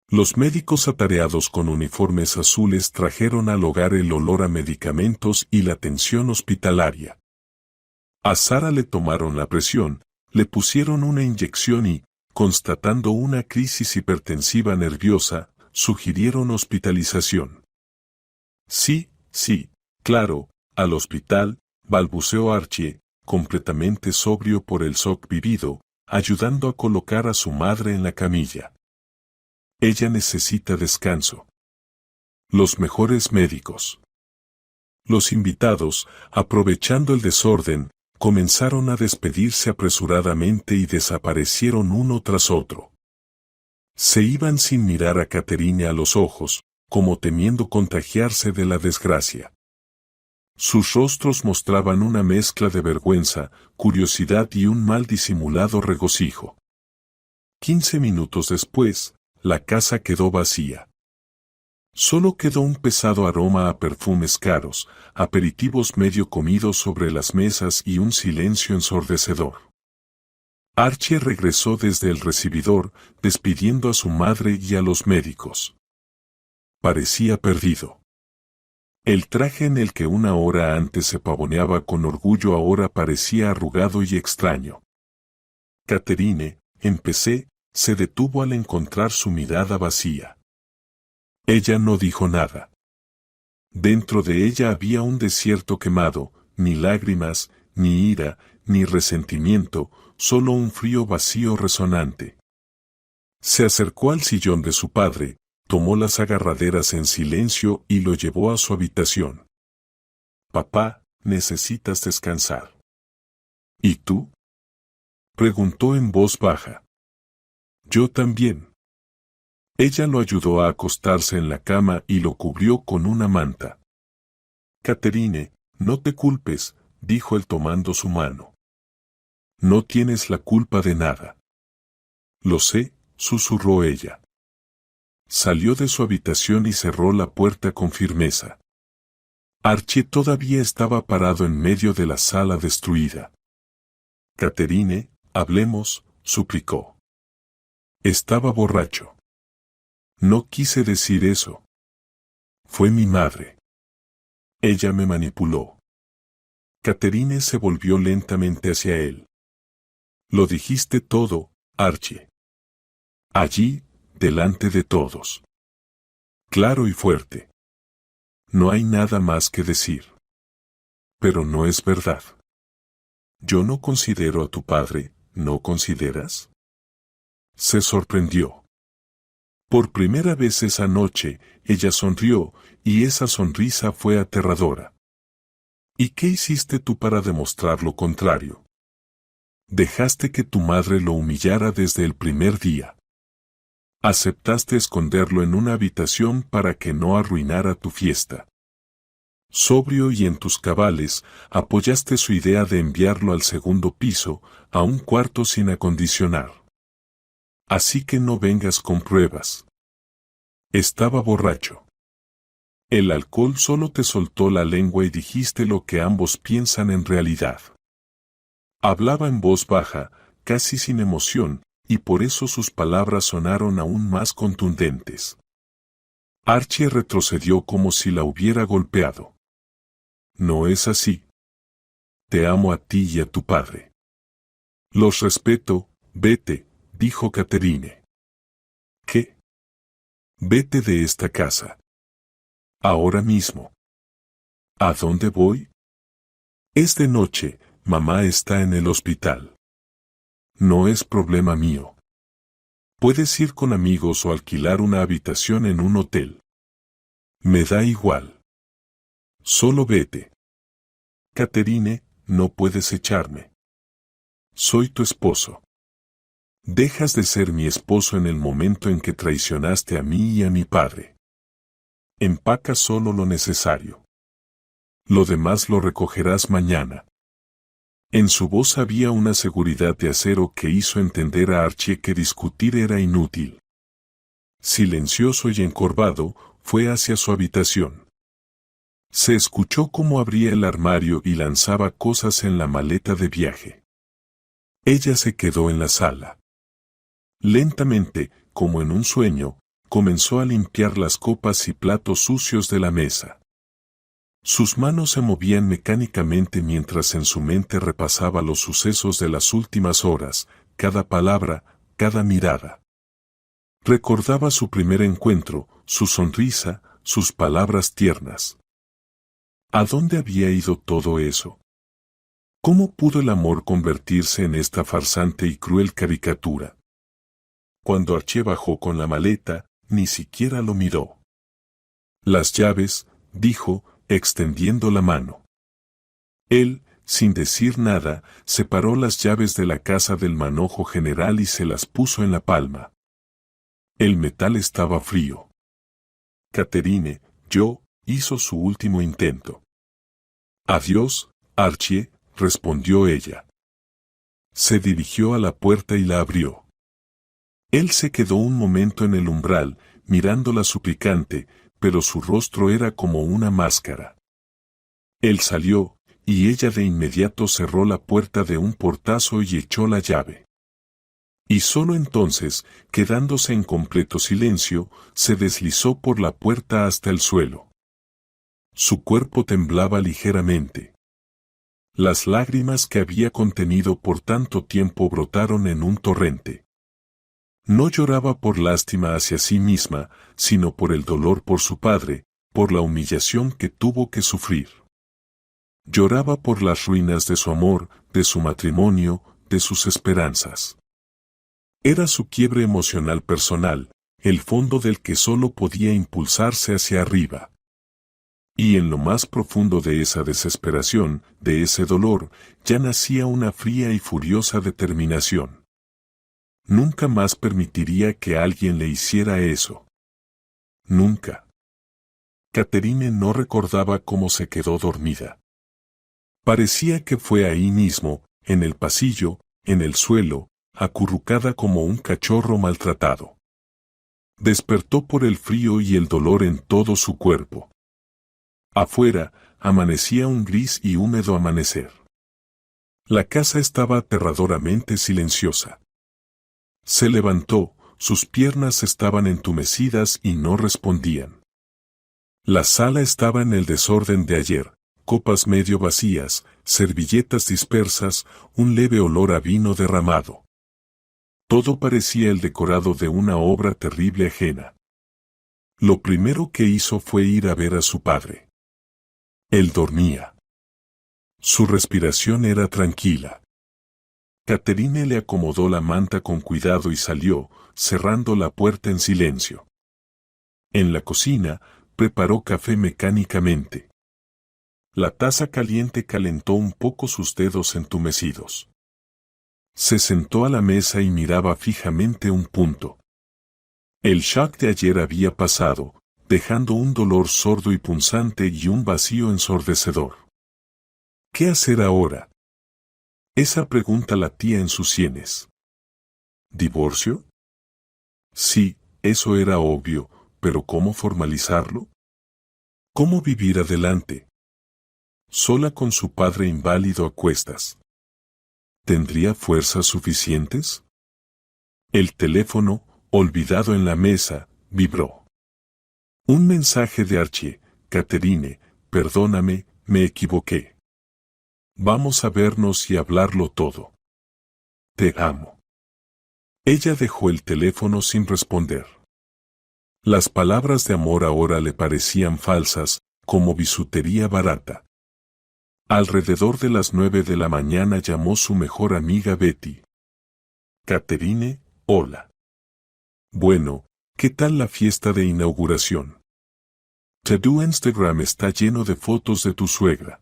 Los médicos atareados con uniformes azules trajeron al hogar el olor a medicamentos y la atención hospitalaria. A Sara le tomaron la presión, le pusieron una inyección y, constatando una crisis hipertensiva nerviosa, sugirieron hospitalización. Sí, claro, al hospital, balbuceó Archie, completamente sobrio por el shock vivido, ayudando a colocar a su madre en la camilla. Ella necesita descanso. Los mejores médicos. Los invitados, aprovechando el desorden, comenzaron a despedirse apresuradamente y desaparecieron uno tras otro. Se iban sin mirar a Catherine a los ojos, como temiendo contagiarse de la desgracia. Sus rostros mostraban una mezcla de vergüenza, curiosidad y un mal disimulado regocijo. 15 minutos después, la casa quedó vacía. Solo quedó un pesado aroma a perfumes caros, aperitivos medio comidos sobre las mesas y un silencio ensordecedor. Archie regresó desde el recibidor, despidiendo a su madre y a los médicos. Parecía perdido. El traje en el que una hora antes se pavoneaba con orgullo ahora parecía arrugado y extraño. Catherine, empecé, se detuvo al encontrar su mirada vacía. Ella no dijo nada. Dentro de ella había un desierto quemado, ni lágrimas, ni ira, ni resentimiento, solo un frío vacío resonante. Se acercó al sillón de su padre, tomó las agarraderas en silencio y lo llevó a su habitación. «Papá, necesitas descansar». «¿Y tú?», preguntó en voz baja. «Yo también». Ella lo ayudó a acostarse en la cama y lo cubrió con una manta. «Catherine, no te culpes», dijo él tomando su mano. «No tienes la culpa de nada». «Lo sé», susurró ella. Salió de su habitación y cerró la puerta con firmeza. Archie todavía estaba parado en medio de la sala destruida. «Catherine, hablemos», suplicó. «Estaba borracho». «No quise decir eso. Fue mi madre. Ella me manipuló». Catherine se volvió lentamente hacia él. «Lo dijiste todo, Archie. Allí, delante de todos». claro y fuerte. No hay nada más que decir. Pero no es verdad. Yo no considero a tu padre, ¿no consideras? Se sorprendió. Por primera vez esa noche, ella sonrió, y esa sonrisa fue aterradora. ¿Y qué hiciste tú para demostrar lo contrario? Dejaste que tu madre lo humillara desde el primer día. Aceptaste esconderlo en una habitación para que no arruinara tu fiesta. Sobrio y en tus cabales, apoyaste su idea de enviarlo al segundo piso, a un cuarto sin acondicionar. Así que no vengas con pruebas. Estaba borracho. El alcohol solo te soltó la lengua y dijiste lo que ambos piensan en realidad. Hablaba en voz baja, casi sin emoción, y por eso sus palabras sonaron aún más contundentes. Archie retrocedió como si la hubiera golpeado. No es así. Te amo a ti y a tu padre. Los respeto, vete, dijo Catherine. ¿Qué? Vete de esta casa. Ahora mismo. ¿A dónde voy? Es de noche, mamá está en el hospital. No es problema mío. Puedes ir con amigos o alquilar una habitación en un hotel. Me da igual. Solo vete. Catherine, no puedes echarme. Soy tu esposo. Dejas de ser mi esposo en el momento en que traicionaste a mí y a mi padre. Empaca solo lo necesario. Lo demás lo recogerás mañana. En su voz había una seguridad de acero que hizo entender a Archie que discutir era inútil. Silencioso y encorvado, fue hacia su habitación. Se escuchó cómo abría el armario y lanzaba cosas en la maleta de viaje. Ella se quedó en la sala. Lentamente, como en un sueño, comenzó a limpiar las copas y platos sucios de la mesa. Sus manos se movían mecánicamente mientras en su mente repasaba los sucesos de las últimas horas, cada palabra, cada mirada. Recordaba su primer encuentro, su sonrisa, sus palabras tiernas. ¿A dónde había ido todo eso? ¿Cómo pudo el amor convertirse en esta farsante y cruel caricatura? Cuando Archie bajó con la maleta, ni siquiera lo miró. Las llaves, dijo, extendiendo la mano. Él, sin decir nada, separó las llaves de la casa del manojo general y se las puso en la palma. El metal estaba frío. Catherine, hizo su último intento. Adiós, Archie, respondió ella. Se dirigió a la puerta y la abrió. Él se quedó un momento en el umbral, mirándola suplicante, pero su rostro era como una máscara. Él salió, y ella de inmediato cerró la puerta de un portazo y echó la llave. Y solo entonces, quedándose en completo silencio, se deslizó por la puerta hasta el suelo. Su cuerpo temblaba ligeramente. Las lágrimas que había contenido por tanto tiempo brotaron en un torrente. No lloraba por lástima hacia sí misma, sino por el dolor por su padre, por la humillación que tuvo que sufrir. Lloraba por las ruinas de su amor, de su matrimonio, de sus esperanzas. Era su quiebre emocional personal, el fondo del que solo podía impulsarse hacia arriba. Y en lo más profundo de esa desesperación, de ese dolor, ya nacía una fría y furiosa determinación. Nunca más permitiría que alguien le hiciera eso. Nunca. Catherine no recordaba cómo se quedó dormida. Parecía que fue ahí mismo, en el pasillo, en el suelo, acurrucada como un cachorro maltratado. Despertó por el frío y el dolor en todo su cuerpo. Afuera, amanecía un gris y húmedo amanecer. La casa estaba aterradoramente silenciosa. Se levantó, sus piernas estaban entumecidas y no respondían. La sala estaba en el desorden de ayer, copas medio vacías, servilletas dispersas, un leve olor a vino derramado. Todo parecía el decorado de una obra terrible ajena. Lo primero que hizo fue ir a ver a su padre. Él dormía. Su respiración era tranquila. Catherine le acomodó la manta con cuidado y salió, cerrando la puerta en silencio. En la cocina, preparó café mecánicamente. La taza caliente calentó un poco sus dedos entumecidos. Se sentó a la mesa y miraba fijamente un punto. El shock de ayer había pasado, dejando un dolor sordo y punzante y un vacío ensordecedor. ¿Qué hacer ahora? Esa pregunta latía en sus sienes. ¿Divorcio? Sí, eso era obvio, pero ¿cómo formalizarlo? ¿Cómo vivir adelante? Sola con su padre inválido a cuestas. ¿Tendría fuerzas suficientes? El teléfono, olvidado en la mesa, vibró. Un mensaje de Archie: Catherine, perdóname, me equivoqué. Vamos a vernos y hablarlo todo. Te amo. Ella dejó el teléfono sin responder. Las palabras de amor ahora le parecían falsas, como bisutería barata. Alrededor de las 9 de la mañana llamó su mejor amiga Betty. Catherine, hola. Bueno, ¿qué tal la fiesta de inauguración? Tu Instagram está lleno de fotos de tu suegra.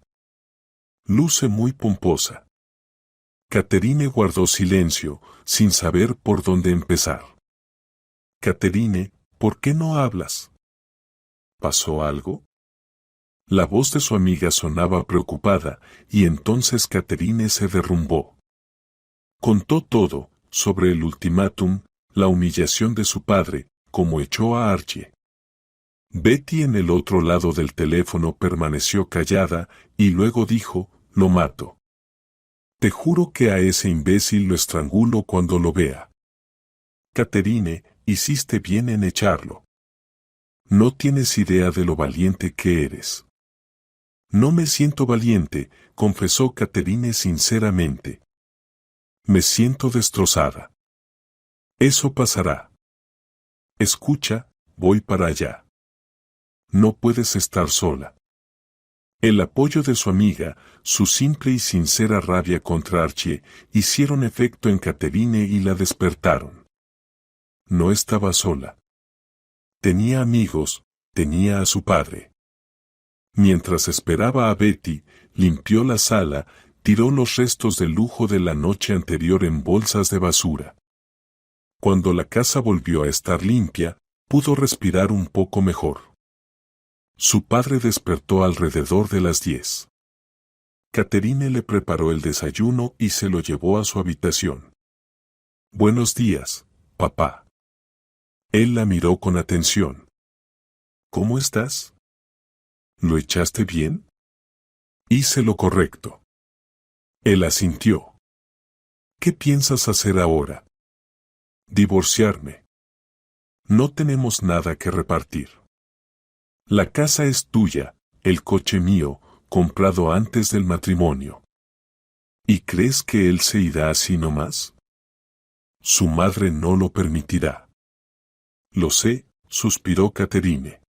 Luce muy pomposa. Catherine guardó silencio, sin saber por dónde empezar. Catherine, ¿por qué no hablas? ¿Pasó algo? La voz de su amiga sonaba preocupada, y entonces Catherine se derrumbó. Contó todo, sobre el ultimátum, la humillación de su padre, cómo echó a Archie. Betty en el otro lado del teléfono permaneció callada, y luego dijo: lo mato. Te juro que a ese imbécil lo estrangulo cuando lo vea. Catherine, hiciste bien en echarlo. No tienes idea de lo valiente que eres. No me siento valiente, confesó Catherine sinceramente. Me siento destrozada. Eso pasará. Escucha, voy para allá. No puedes estar sola. El apoyo de su amiga, su simple y sincera rabia contra Archie, hicieron efecto en Catherine y la despertaron. No estaba sola. Tenía amigos, tenía a su padre. Mientras esperaba a Betty, limpió la sala, tiró los restos de lujo de la noche anterior en bolsas de basura. Cuando la casa volvió a estar limpia, pudo respirar un poco mejor. Su padre despertó alrededor de las 10. Catherine le preparó el desayuno y se lo llevó a su habitación. Buenos días, papá. Él la miró con atención. ¿Cómo estás? ¿Lo echaste bien? Hice lo correcto. Él asintió. ¿Qué piensas hacer ahora? Divorciarme. No tenemos nada que repartir. La casa es tuya, el coche mío, comprado antes del matrimonio. ¿Y crees que él se irá así nomás? Su madre no lo permitirá. Lo sé, suspiró Catherine.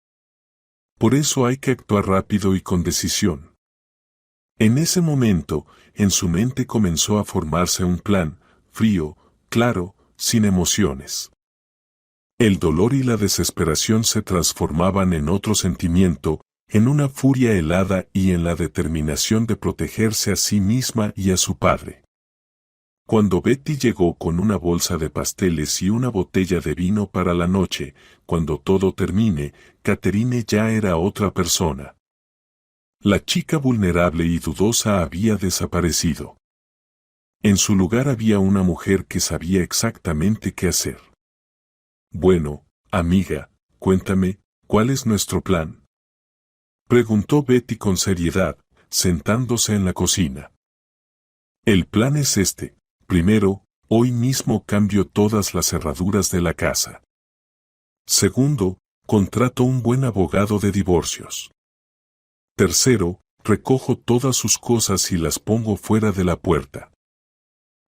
Por eso hay que actuar rápido y con decisión. En ese momento, en su mente comenzó a formarse un plan, frío, claro, sin emociones. El dolor y la desesperación se transformaban en otro sentimiento, en una furia helada y en la determinación de protegerse a sí misma y a su padre. Cuando Betty llegó con una bolsa de pasteles y una botella de vino para la noche, cuando todo termine, Catherine ya era otra persona. La chica vulnerable y dudosa había desaparecido. En su lugar había una mujer que sabía exactamente qué hacer. Bueno, amiga, cuéntame, ¿cuál es nuestro plan? Preguntó Betty con seriedad, sentándose en la cocina. El plan es este. Primero, hoy mismo cambio todas las cerraduras de la casa. Segundo, contrato un buen abogado de divorcios. Tercero, recojo todas sus cosas y las pongo fuera de la puerta.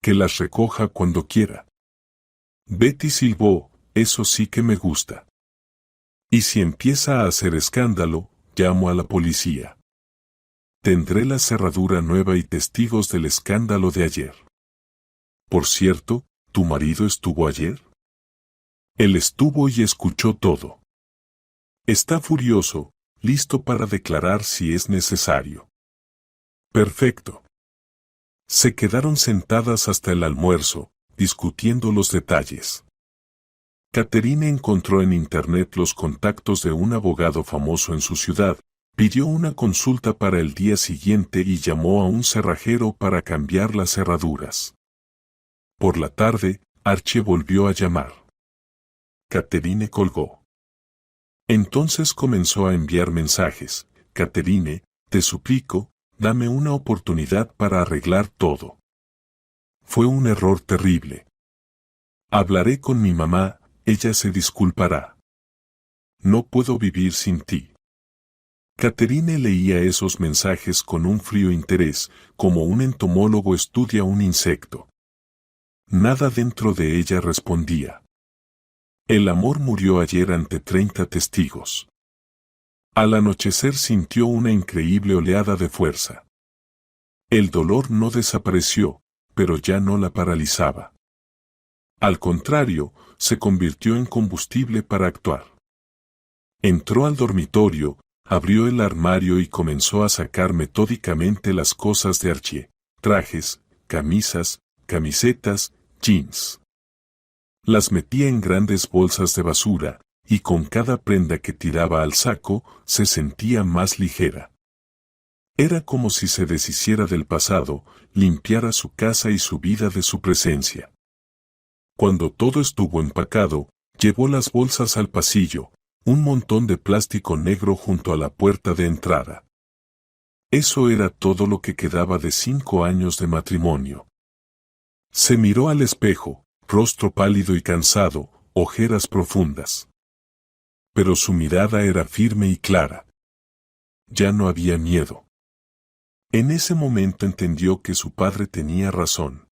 Que las recoja cuando quiera. Betty silbó: eso sí que me gusta. Y si empieza a hacer escándalo, llamo a la policía. Tendré la cerradura nueva y testigos del escándalo de ayer. Por cierto, ¿tu marido estuvo ayer? Él estuvo y escuchó todo. Está furioso, listo para declarar si es necesario. Perfecto. Se quedaron sentadas hasta el almuerzo, discutiendo los detalles. Catherine encontró en internet los contactos de un abogado famoso en su ciudad, pidió una consulta para el día siguiente y llamó a un cerrajero para cambiar las cerraduras. Por la tarde, Archie volvió a llamar. Catherine colgó. Entonces comenzó a enviar mensajes. Catherine, te suplico, dame una oportunidad para arreglar todo. Fue un error terrible. Hablaré con mi mamá, ella se disculpará. No puedo vivir sin ti. Catherine leía esos mensajes con un frío interés, como un entomólogo estudia un insecto. Nada dentro de ella respondía. El amor murió ayer ante 30 testigos. Al anochecer sintió una increíble oleada de fuerza. El dolor no desapareció, pero ya no la paralizaba. Al contrario, se convirtió en combustible para actuar. Entró al dormitorio, abrió el armario y comenzó a sacar metódicamente las cosas de Archie: trajes, camisas, camisetas, jeans. Las metía en grandes bolsas de basura, y con cada prenda que tiraba al saco, se sentía más ligera. Era como si se deshiciera del pasado, limpiara su casa y su vida de su presencia. Cuando todo estuvo empacado, llevó las bolsas al pasillo, un montón de plástico negro junto a la puerta de entrada. Eso era todo lo que quedaba de 5 años de matrimonio. Se miró al espejo, rostro pálido y cansado, ojeras profundas. Pero su mirada era firme y clara. Ya no había miedo. En ese momento entendió que su padre tenía razón.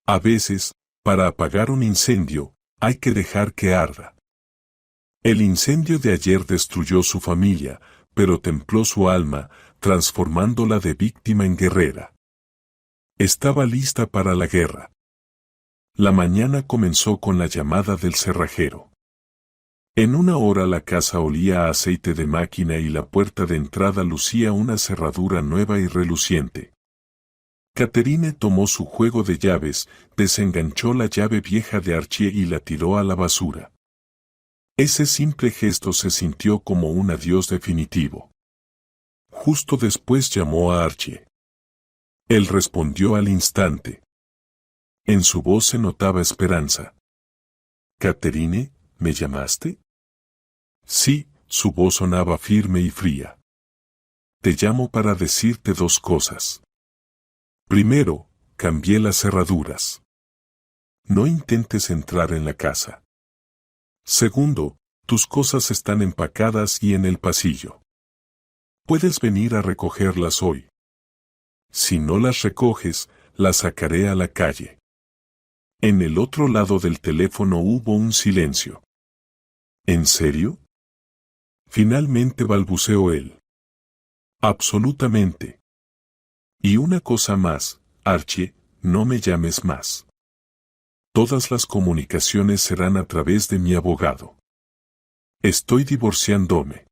A veces, para apagar un incendio, hay que dejar que arda. El incendio de ayer destruyó su familia, pero templó su alma, transformándola de víctima en guerrera. Estaba lista para la guerra. La mañana comenzó con la llamada del cerrajero. En 1 hora la casa olía a aceite de máquina y la puerta de entrada lucía una cerradura nueva y reluciente. Catherine tomó su juego de llaves, desenganchó la llave vieja de Archie y la tiró a la basura. Ese simple gesto se sintió como un adiós definitivo. Justo después llamó a Archie. Él respondió al instante. En su voz se notaba esperanza. «Catherine, ¿me llamaste?» Sí, su voz sonaba firme y fría. «Te llamo para decirte 2 cosas. Primero, cambié las cerraduras. No intentes entrar en la casa. Segundo, tus cosas están empacadas y en el pasillo. Puedes venir a recogerlas hoy. Si no las recoges, las sacaré a la calle». En el otro lado del teléfono hubo un silencio. ¿En serio? Finalmente balbuceó él. Absolutamente. Y una cosa más, Archie, no me llames más. Todas las comunicaciones serán a través de mi abogado. Estoy divorciándome.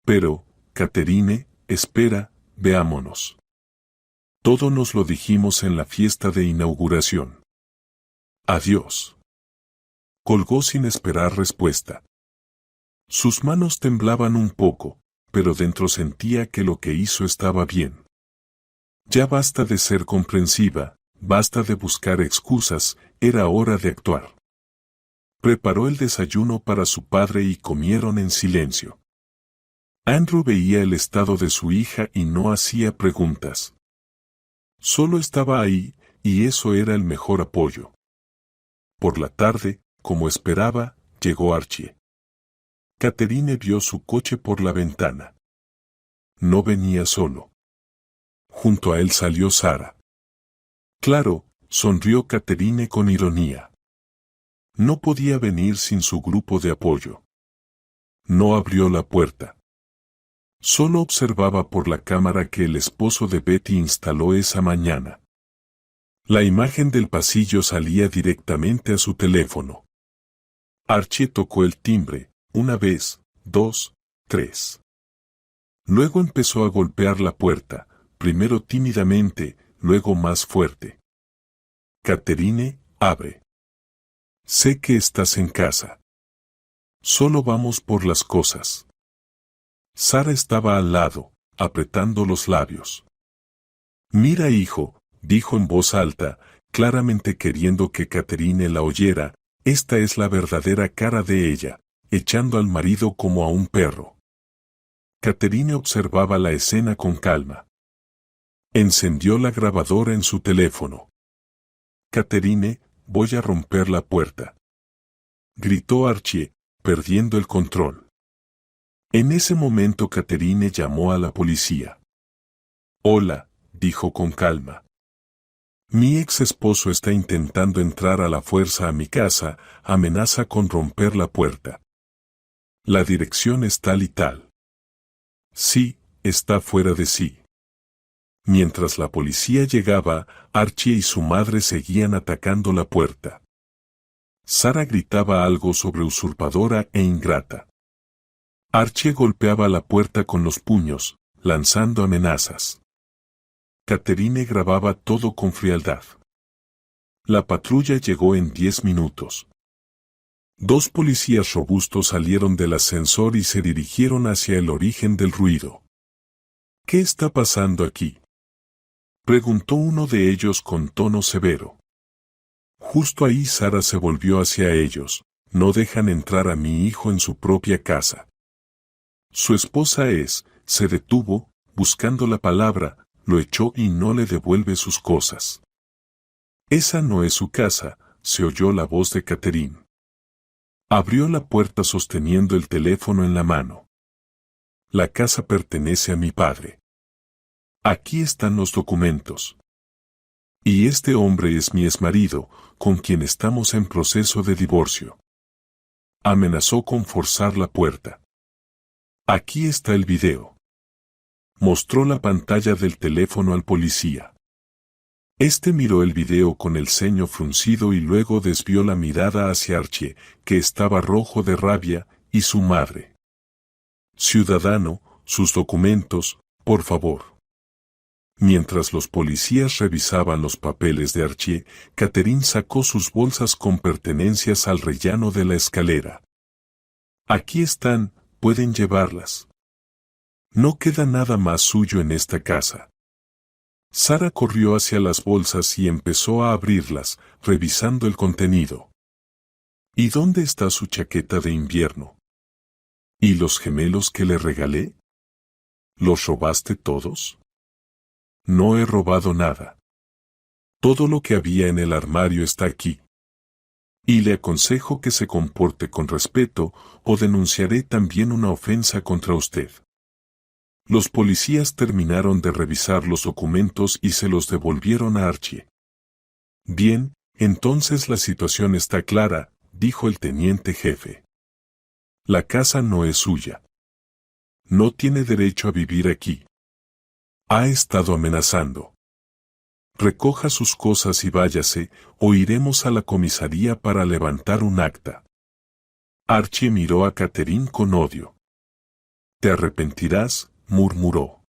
Pero, Catherine, espera, veámonos. Todo nos lo dijimos en la fiesta de inauguración. Adiós. Colgó sin esperar respuesta. Sus manos temblaban un poco, pero dentro sentía que lo que hizo estaba bien. Ya basta de ser comprensiva, basta de buscar excusas, era hora de actuar. Preparó el desayuno para su padre y comieron en silencio. Andrew veía el estado de su hija y no hacía preguntas. Solo estaba ahí, y eso era el mejor apoyo. Por la tarde, como esperaba, llegó Archie. Catherine vio su coche por la ventana. No venía solo. Junto a él salió Sara. Claro, sonrió Catherine con ironía. No podía venir sin su grupo de apoyo. No abrió la puerta. Solo observaba por la cámara que el esposo de Betty instaló esa mañana. La imagen del pasillo salía directamente a su teléfono. Archie tocó el timbre, una vez, dos, tres. Luego empezó a golpear la puerta, primero tímidamente, luego más fuerte. Catherine, abre. Sé que estás en casa. Solo vamos por las cosas. Sara estaba al lado, apretando los labios. Mira, hijo, dijo en voz alta, claramente queriendo que Catherine la oyera, esta es la verdadera cara de ella, echando al marido como a un perro. Catherine observaba la escena con calma. Encendió la grabadora en su teléfono. Catherine, voy a romper la puerta. Gritó Archie, perdiendo el control. En ese momento Catherine llamó a la policía. Hola, dijo con calma. Mi ex esposo está intentando entrar a la fuerza a mi casa, amenaza con romper la puerta. La dirección es tal y tal. Sí, está fuera de sí. Mientras la policía llegaba, Archie y su madre seguían atacando la puerta. Sara gritaba algo sobre usurpadora e ingrata. Archie golpeaba la puerta con los puños, lanzando amenazas. Catherine grababa todo con frialdad. La patrulla llegó en 10 minutos. 2 policías robustos salieron del ascensor y se dirigieron hacia el origen del ruido. ¿Qué está pasando aquí?, preguntó uno de ellos con tono severo. Justo ahí Sara se volvió hacia ellos. No dejan entrar a mi hijo en su propia casa. Su esposa se detuvo, buscando la palabra, lo echó y no le devuelve sus cosas. Esa no es su casa, se oyó la voz de Catherine. Abrió la puerta sosteniendo el teléfono en la mano. La casa pertenece a mi padre. Aquí están los documentos. Y este hombre es mi exmarido, con quien estamos en proceso de divorcio. Amenazó con forzar la puerta. Aquí está el video. Mostró la pantalla del teléfono al policía. Este miró el video con el ceño fruncido y luego desvió la mirada hacia Archie, que estaba rojo de rabia, y su madre. Ciudadano, sus documentos, por favor. Mientras los policías revisaban los papeles de Archie, Catherine sacó sus bolsas con pertenencias al rellano de la escalera. Aquí están, pueden llevarlas. No queda nada más suyo en esta casa. Sara corrió hacia las bolsas y empezó a abrirlas, revisando el contenido. ¿Y dónde está su chaqueta de invierno? ¿Y los gemelos que le regalé? ¿Los robaste todos? No he robado nada. Todo lo que había en el armario está aquí. Y le aconsejo que se comporte con respeto, o denunciaré también una ofensa contra usted. Los policías terminaron de revisar los documentos y se los devolvieron a Archie. Bien, entonces la situación está clara, dijo el teniente jefe. La casa no es suya. No tiene derecho a vivir aquí. Ha estado amenazando. Recoja sus cosas y váyase, o iremos a la comisaría para levantar un acta. Archie miró a Catherine con odio. Te arrepentirás, murmuró.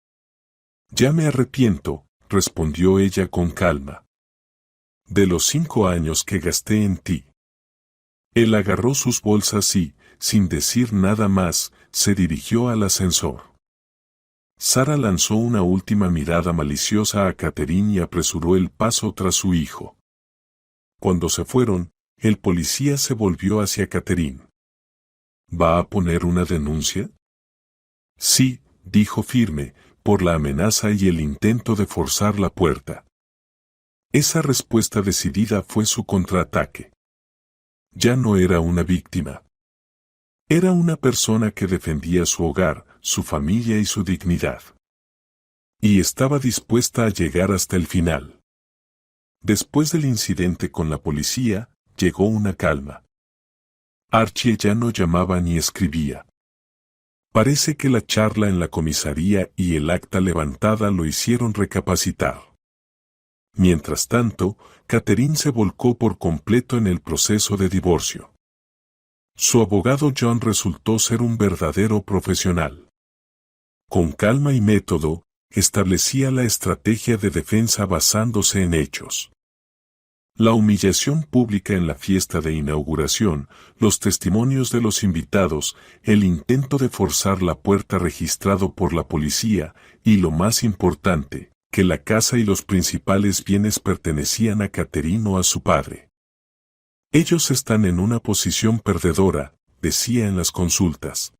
Ya me arrepiento, respondió ella con calma. De los 5 años que gasté en ti. Él agarró sus bolsas y, sin decir nada más, se dirigió al ascensor. Sara lanzó una última mirada maliciosa a Catherine y apresuró el paso tras su hijo. Cuando se fueron, el policía se volvió hacia Catherine. ¿Va a poner una denuncia? Sí, dijo firme, por la amenaza y el intento de forzar la puerta. Esa respuesta decidida fue su contraataque. Ya no era una víctima. Era una persona que defendía su hogar, su familia y su dignidad. Y estaba dispuesta a llegar hasta el final. Después del incidente con la policía, llegó una calma. Archie ya no llamaba ni escribía. Parece que la charla en la comisaría y el acta levantada lo hicieron recapacitar. Mientras tanto, Catherine se volcó por completo en el proceso de divorcio. Su abogado John resultó ser un verdadero profesional. Con calma y método, establecía la estrategia de defensa basándose en hechos. La humillación pública en la fiesta de inauguración, los testimonios de los invitados, el intento de forzar la puerta registrado por la policía, y lo más importante, que la casa y los principales bienes pertenecían a Catherine o a su padre. Ellos están en una posición perdedora, decía en las consultas.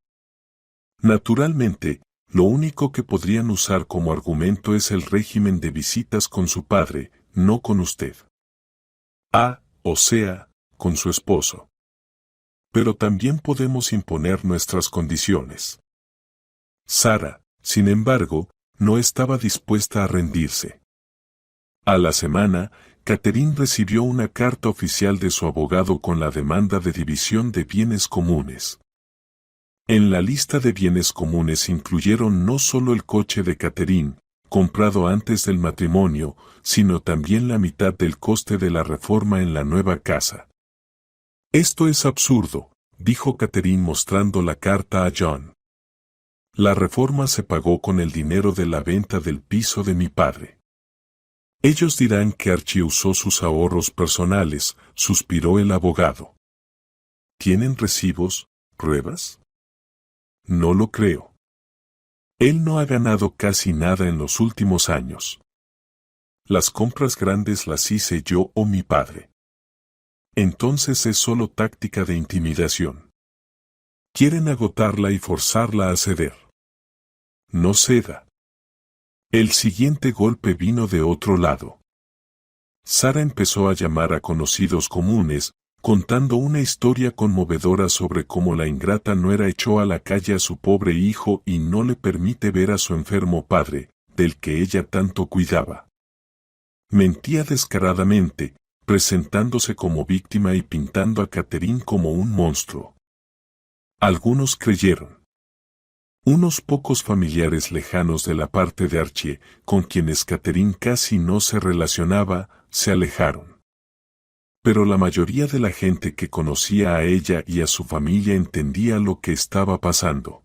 Naturalmente, lo único que podrían usar como argumento es el régimen de visitas con su padre, no con usted. O sea, con su esposo. Pero también podemos imponer nuestras condiciones. Sara, sin embargo, no estaba dispuesta a rendirse. A la semana, Catherine recibió una carta oficial de su abogado con la demanda de división de bienes comunes. En la lista de bienes comunes incluyeron no solo el coche de Catherine, comprado antes del matrimonio, sino también la mitad del coste de la reforma en la nueva casa. Esto es absurdo, dijo Catherine mostrando la carta a John. La reforma se pagó con el dinero de la venta del piso de mi padre. Ellos dirán que Archie usó sus ahorros personales, suspiró el abogado. ¿Tienen recibos, pruebas? No lo creo. Él no ha ganado casi nada en los últimos años. Las compras grandes las hice yo o mi padre. Entonces es solo táctica de intimidación. Quieren agotarla y forzarla a ceder. No ceda. El siguiente golpe vino de otro lado. Sara empezó a llamar a conocidos comunes, contando una historia conmovedora sobre cómo la ingrata nuera echó a la calle a su pobre hijo y no le permite ver a su enfermo padre, del que ella tanto cuidaba. Mentía descaradamente, presentándose como víctima y pintando a Catherine como un monstruo. Algunos creyeron. Unos pocos familiares lejanos de la parte de Archie, con quienes Catherine casi no se relacionaba, se alejaron. Pero la mayoría de la gente que conocía a ella y a su familia entendía lo que estaba pasando.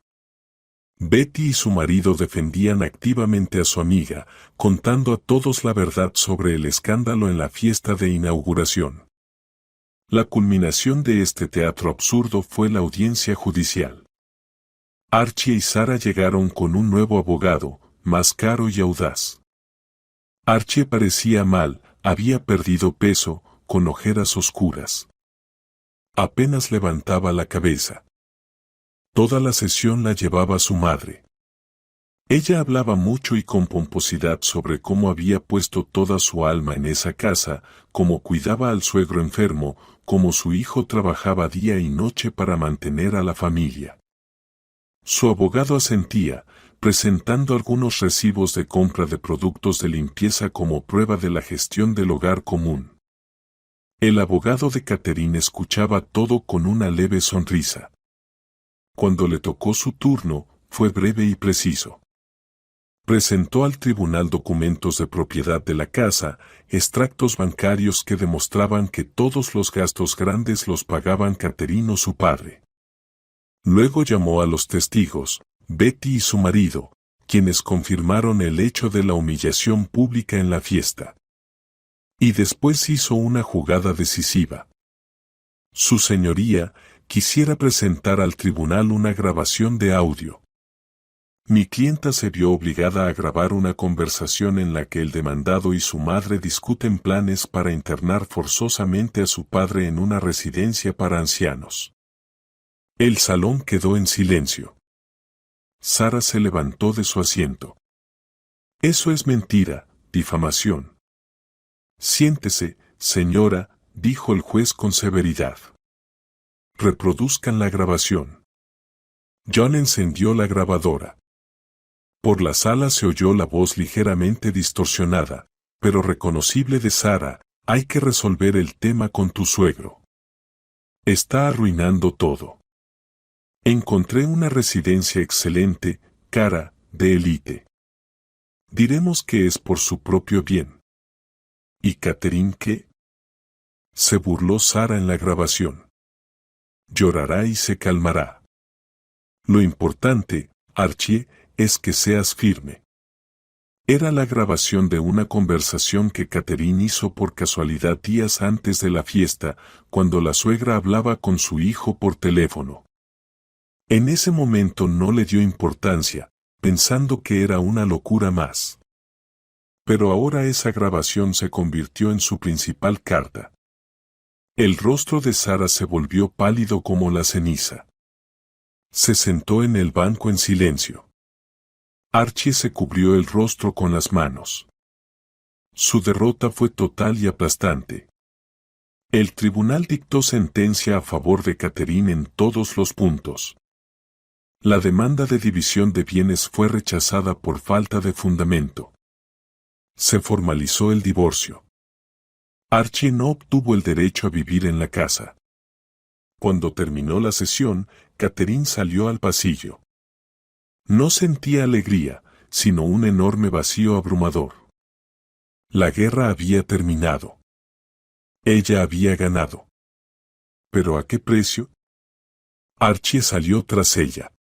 Betty y su marido defendían activamente a su amiga, contando a todos la verdad sobre el escándalo en la fiesta de inauguración. La culminación de este teatro absurdo fue la audiencia judicial. Archie y Sara llegaron con un nuevo abogado, más caro y audaz. Archie parecía mal, había perdido peso, con ojeras oscuras. Apenas levantaba la cabeza. Toda la sesión la llevaba su madre. Ella hablaba mucho y con pomposidad sobre cómo había puesto toda su alma en esa casa, cómo cuidaba al suegro enfermo, cómo su hijo trabajaba día y noche para mantener a la familia. Su abogado asentía, presentando algunos recibos de compra de productos de limpieza como prueba de la gestión del hogar común. El abogado de Catherine escuchaba todo con una leve sonrisa. Cuando le tocó su turno, fue breve y preciso. Presentó al tribunal documentos de propiedad de la casa, extractos bancarios que demostraban que todos los gastos grandes los pagaban Catherine o su padre. Luego llamó a los testigos, Betty y su marido, quienes confirmaron el hecho de la humillación pública en la fiesta. Y después hizo una jugada decisiva. Su señoría, quisiera presentar al tribunal una grabación de audio. Mi clienta se vio obligada a grabar una conversación en la que el demandado y su madre discuten planes para internar forzosamente a su padre en una residencia para ancianos. El salón quedó en silencio. Sara se levantó de su asiento. Eso es mentira, difamación. Siéntese, señora, dijo el juez con severidad. Reproduzcan la grabación. John encendió la grabadora. Por la sala se oyó la voz ligeramente distorsionada, pero reconocible de Sara, hay que resolver el tema con tu suegro. Está arruinando todo. Encontré una residencia excelente, cara, de élite. Diremos que es por su propio bien. ¿Y Catherine qué? Se burló Sara en la grabación. Llorará y se calmará. Lo importante, Archie, es que seas firme. Era la grabación de una conversación que Catherine hizo por casualidad días antes de la fiesta, cuando la suegra hablaba con su hijo por teléfono. En ese momento no le dio importancia, pensando que era una locura más. Pero ahora esa grabación se convirtió en su principal carta. El rostro de Sara se volvió pálido como la ceniza. Se sentó en el banco en silencio. Archie se cubrió el rostro con las manos. Su derrota fue total y aplastante. El tribunal dictó sentencia a favor de Catherine en todos los puntos. La demanda de división de bienes fue rechazada por falta de fundamento. Se formalizó el divorcio. Archie no obtuvo el derecho a vivir en la casa. Cuando terminó la sesión, Catherine salió al pasillo. No sentía alegría, sino un enorme vacío abrumador. La guerra había terminado. Ella había ganado. ¿Pero a qué precio? Archie salió tras ella.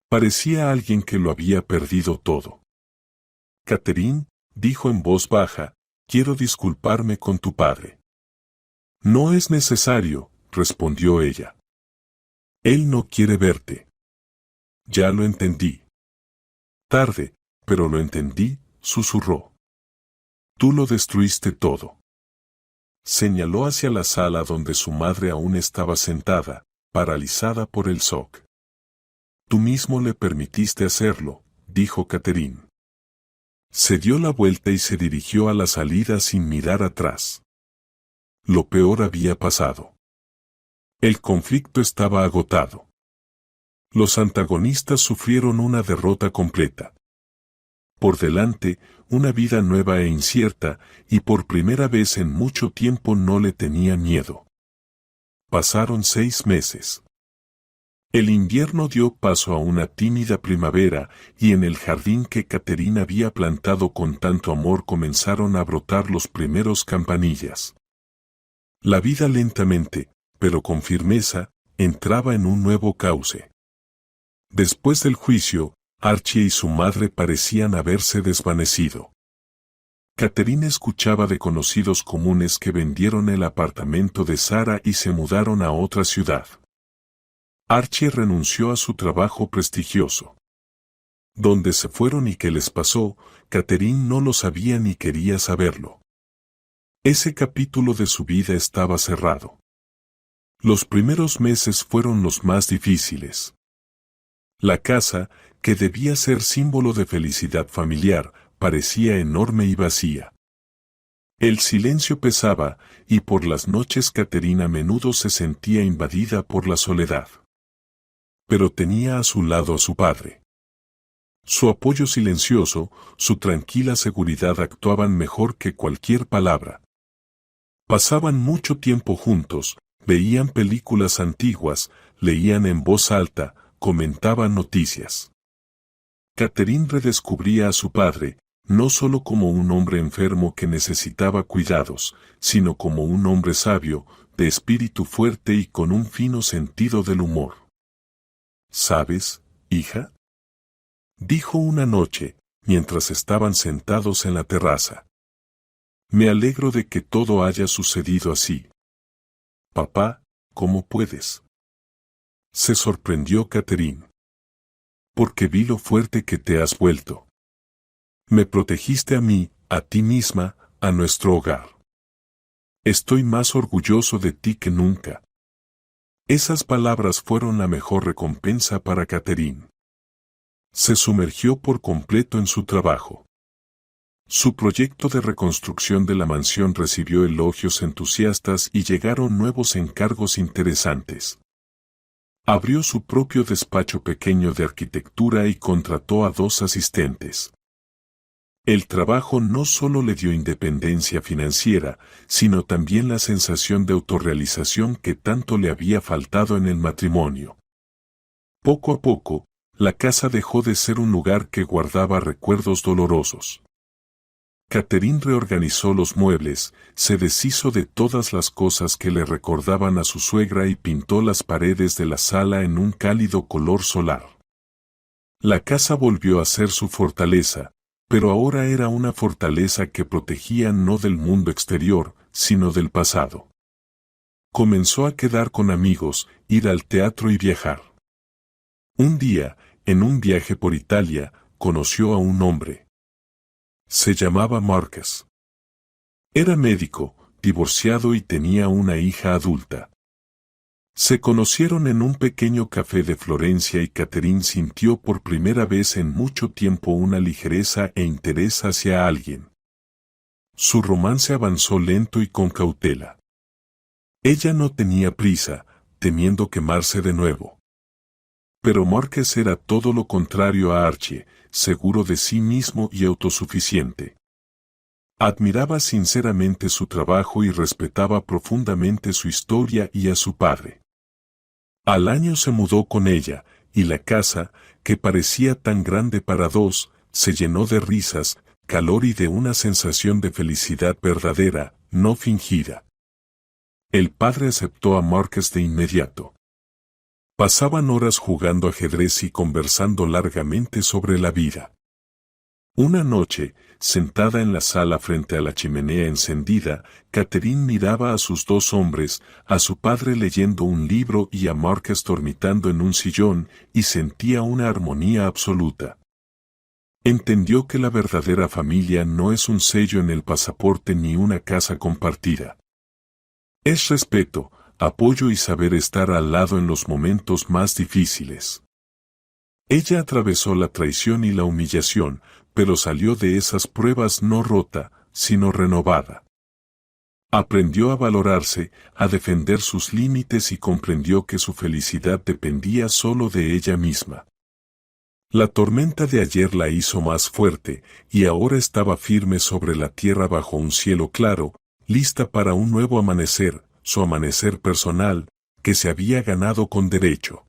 Parecía alguien que lo había perdido todo. Catherine, dijo en voz baja, quiero disculparme con tu padre. No es necesario, respondió ella. Él no quiere verte. Ya lo entendí. Tarde, pero lo entendí, susurró. Tú lo destruiste todo. Señaló hacia la sala donde su madre aún estaba sentada, paralizada por el shock. Tú mismo le permitiste hacerlo, dijo Catherine. Se dio la vuelta y se dirigió a la salida sin mirar atrás. Lo peor había pasado. El conflicto estaba agotado. Los antagonistas sufrieron una derrota completa. Por delante, una vida nueva e incierta, y por primera vez en mucho tiempo no le tenía miedo. Pasaron 6 meses. El invierno dio paso a una tímida primavera, y en el jardín que Catherine había plantado con tanto amor comenzaron a brotar los primeros campanillas. La vida lentamente, pero con firmeza, entraba en un nuevo cauce. Después del juicio, Archie y su madre parecían haberse desvanecido. Catherine escuchaba de conocidos comunes que vendieron el apartamento de Sara y se mudaron a otra ciudad. Archie renunció a su trabajo prestigioso. Dónde se fueron y qué les pasó, Catherine no lo sabía ni quería saberlo. Ese capítulo de su vida estaba cerrado. Los primeros meses fueron los más difíciles. La casa, que debía ser símbolo de felicidad familiar, parecía enorme y vacía. El silencio pesaba, y por las noches Catherine a menudo se sentía invadida por la soledad. Pero tenía a su lado a su padre. Su apoyo silencioso, su tranquila seguridad actuaban mejor que cualquier palabra. Pasaban mucho tiempo juntos, veían películas antiguas, leían en voz alta, comentaban noticias. Catherine redescubría a su padre, no solo como un hombre enfermo que necesitaba cuidados, sino como un hombre sabio, de espíritu fuerte y con un fino sentido del humor. ¿Sabes, hija? Dijo una noche, mientras estaban sentados en la terraza. Me alegro de que todo haya sucedido así. Papá, ¿cómo puedes? Se sorprendió Catherine. Porque vi lo fuerte que te has vuelto. Me protegiste a mí, a ti misma, a nuestro hogar. Estoy más orgulloso de ti que nunca. Esas palabras fueron la mejor recompensa para Catherine. Se sumergió por completo en su trabajo. Su proyecto de reconstrucción de la mansión recibió elogios entusiastas y llegaron nuevos encargos interesantes. Abrió su propio despacho pequeño de arquitectura y contrató a 2 asistentes. El trabajo no solo le dio independencia financiera, sino también la sensación de autorrealización que tanto le había faltado en el matrimonio. Poco a poco, la casa dejó de ser un lugar que guardaba recuerdos dolorosos. Catherine reorganizó los muebles, se deshizo de todas las cosas que le recordaban a su suegra y pintó las paredes de la sala en un cálido color solar. La casa volvió a ser su fortaleza, pero ahora era una fortaleza que protegía no del mundo exterior, sino del pasado. Comenzó a quedar con amigos, ir al teatro y viajar. Un día, en un viaje por Italia, conoció a un hombre. Se llamaba Marcus. Era médico, divorciado y tenía una hija adulta. Se conocieron en un pequeño café de Florencia y Catherine sintió por primera vez en mucho tiempo una ligereza e interés hacia alguien. Su romance avanzó lento y con cautela. Ella no tenía prisa, temiendo quemarse de nuevo. Pero Marcus era todo lo contrario a Archie, seguro de sí mismo y autosuficiente. Admiraba sinceramente su trabajo y respetaba profundamente su historia y a su padre. Al año se mudó con ella, y la casa, que parecía tan grande para dos, se llenó de risas, calor y de una sensación de felicidad verdadera, no fingida. El padre aceptó a Marcus de inmediato. Pasaban horas jugando ajedrez y conversando largamente sobre la vida. Una noche, sentada en la sala frente a la chimenea encendida, Catherine miraba a sus dos hombres, a su padre leyendo un libro y a Marcus dormitando en un sillón, y sentía una armonía absoluta. Entendió que la verdadera familia no es un sello en el pasaporte ni una casa compartida. Es respeto, apoyo y saber estar al lado en los momentos más difíciles. Ella atravesó la traición y la humillación, pero salió de esas pruebas no rota, sino renovada. Aprendió a valorarse, a defender sus límites y comprendió que su felicidad dependía solo de ella misma. La tormenta de ayer la hizo más fuerte, y ahora estaba firme sobre la tierra bajo un cielo claro, lista para un nuevo amanecer, su amanecer personal, que se había ganado con derecho.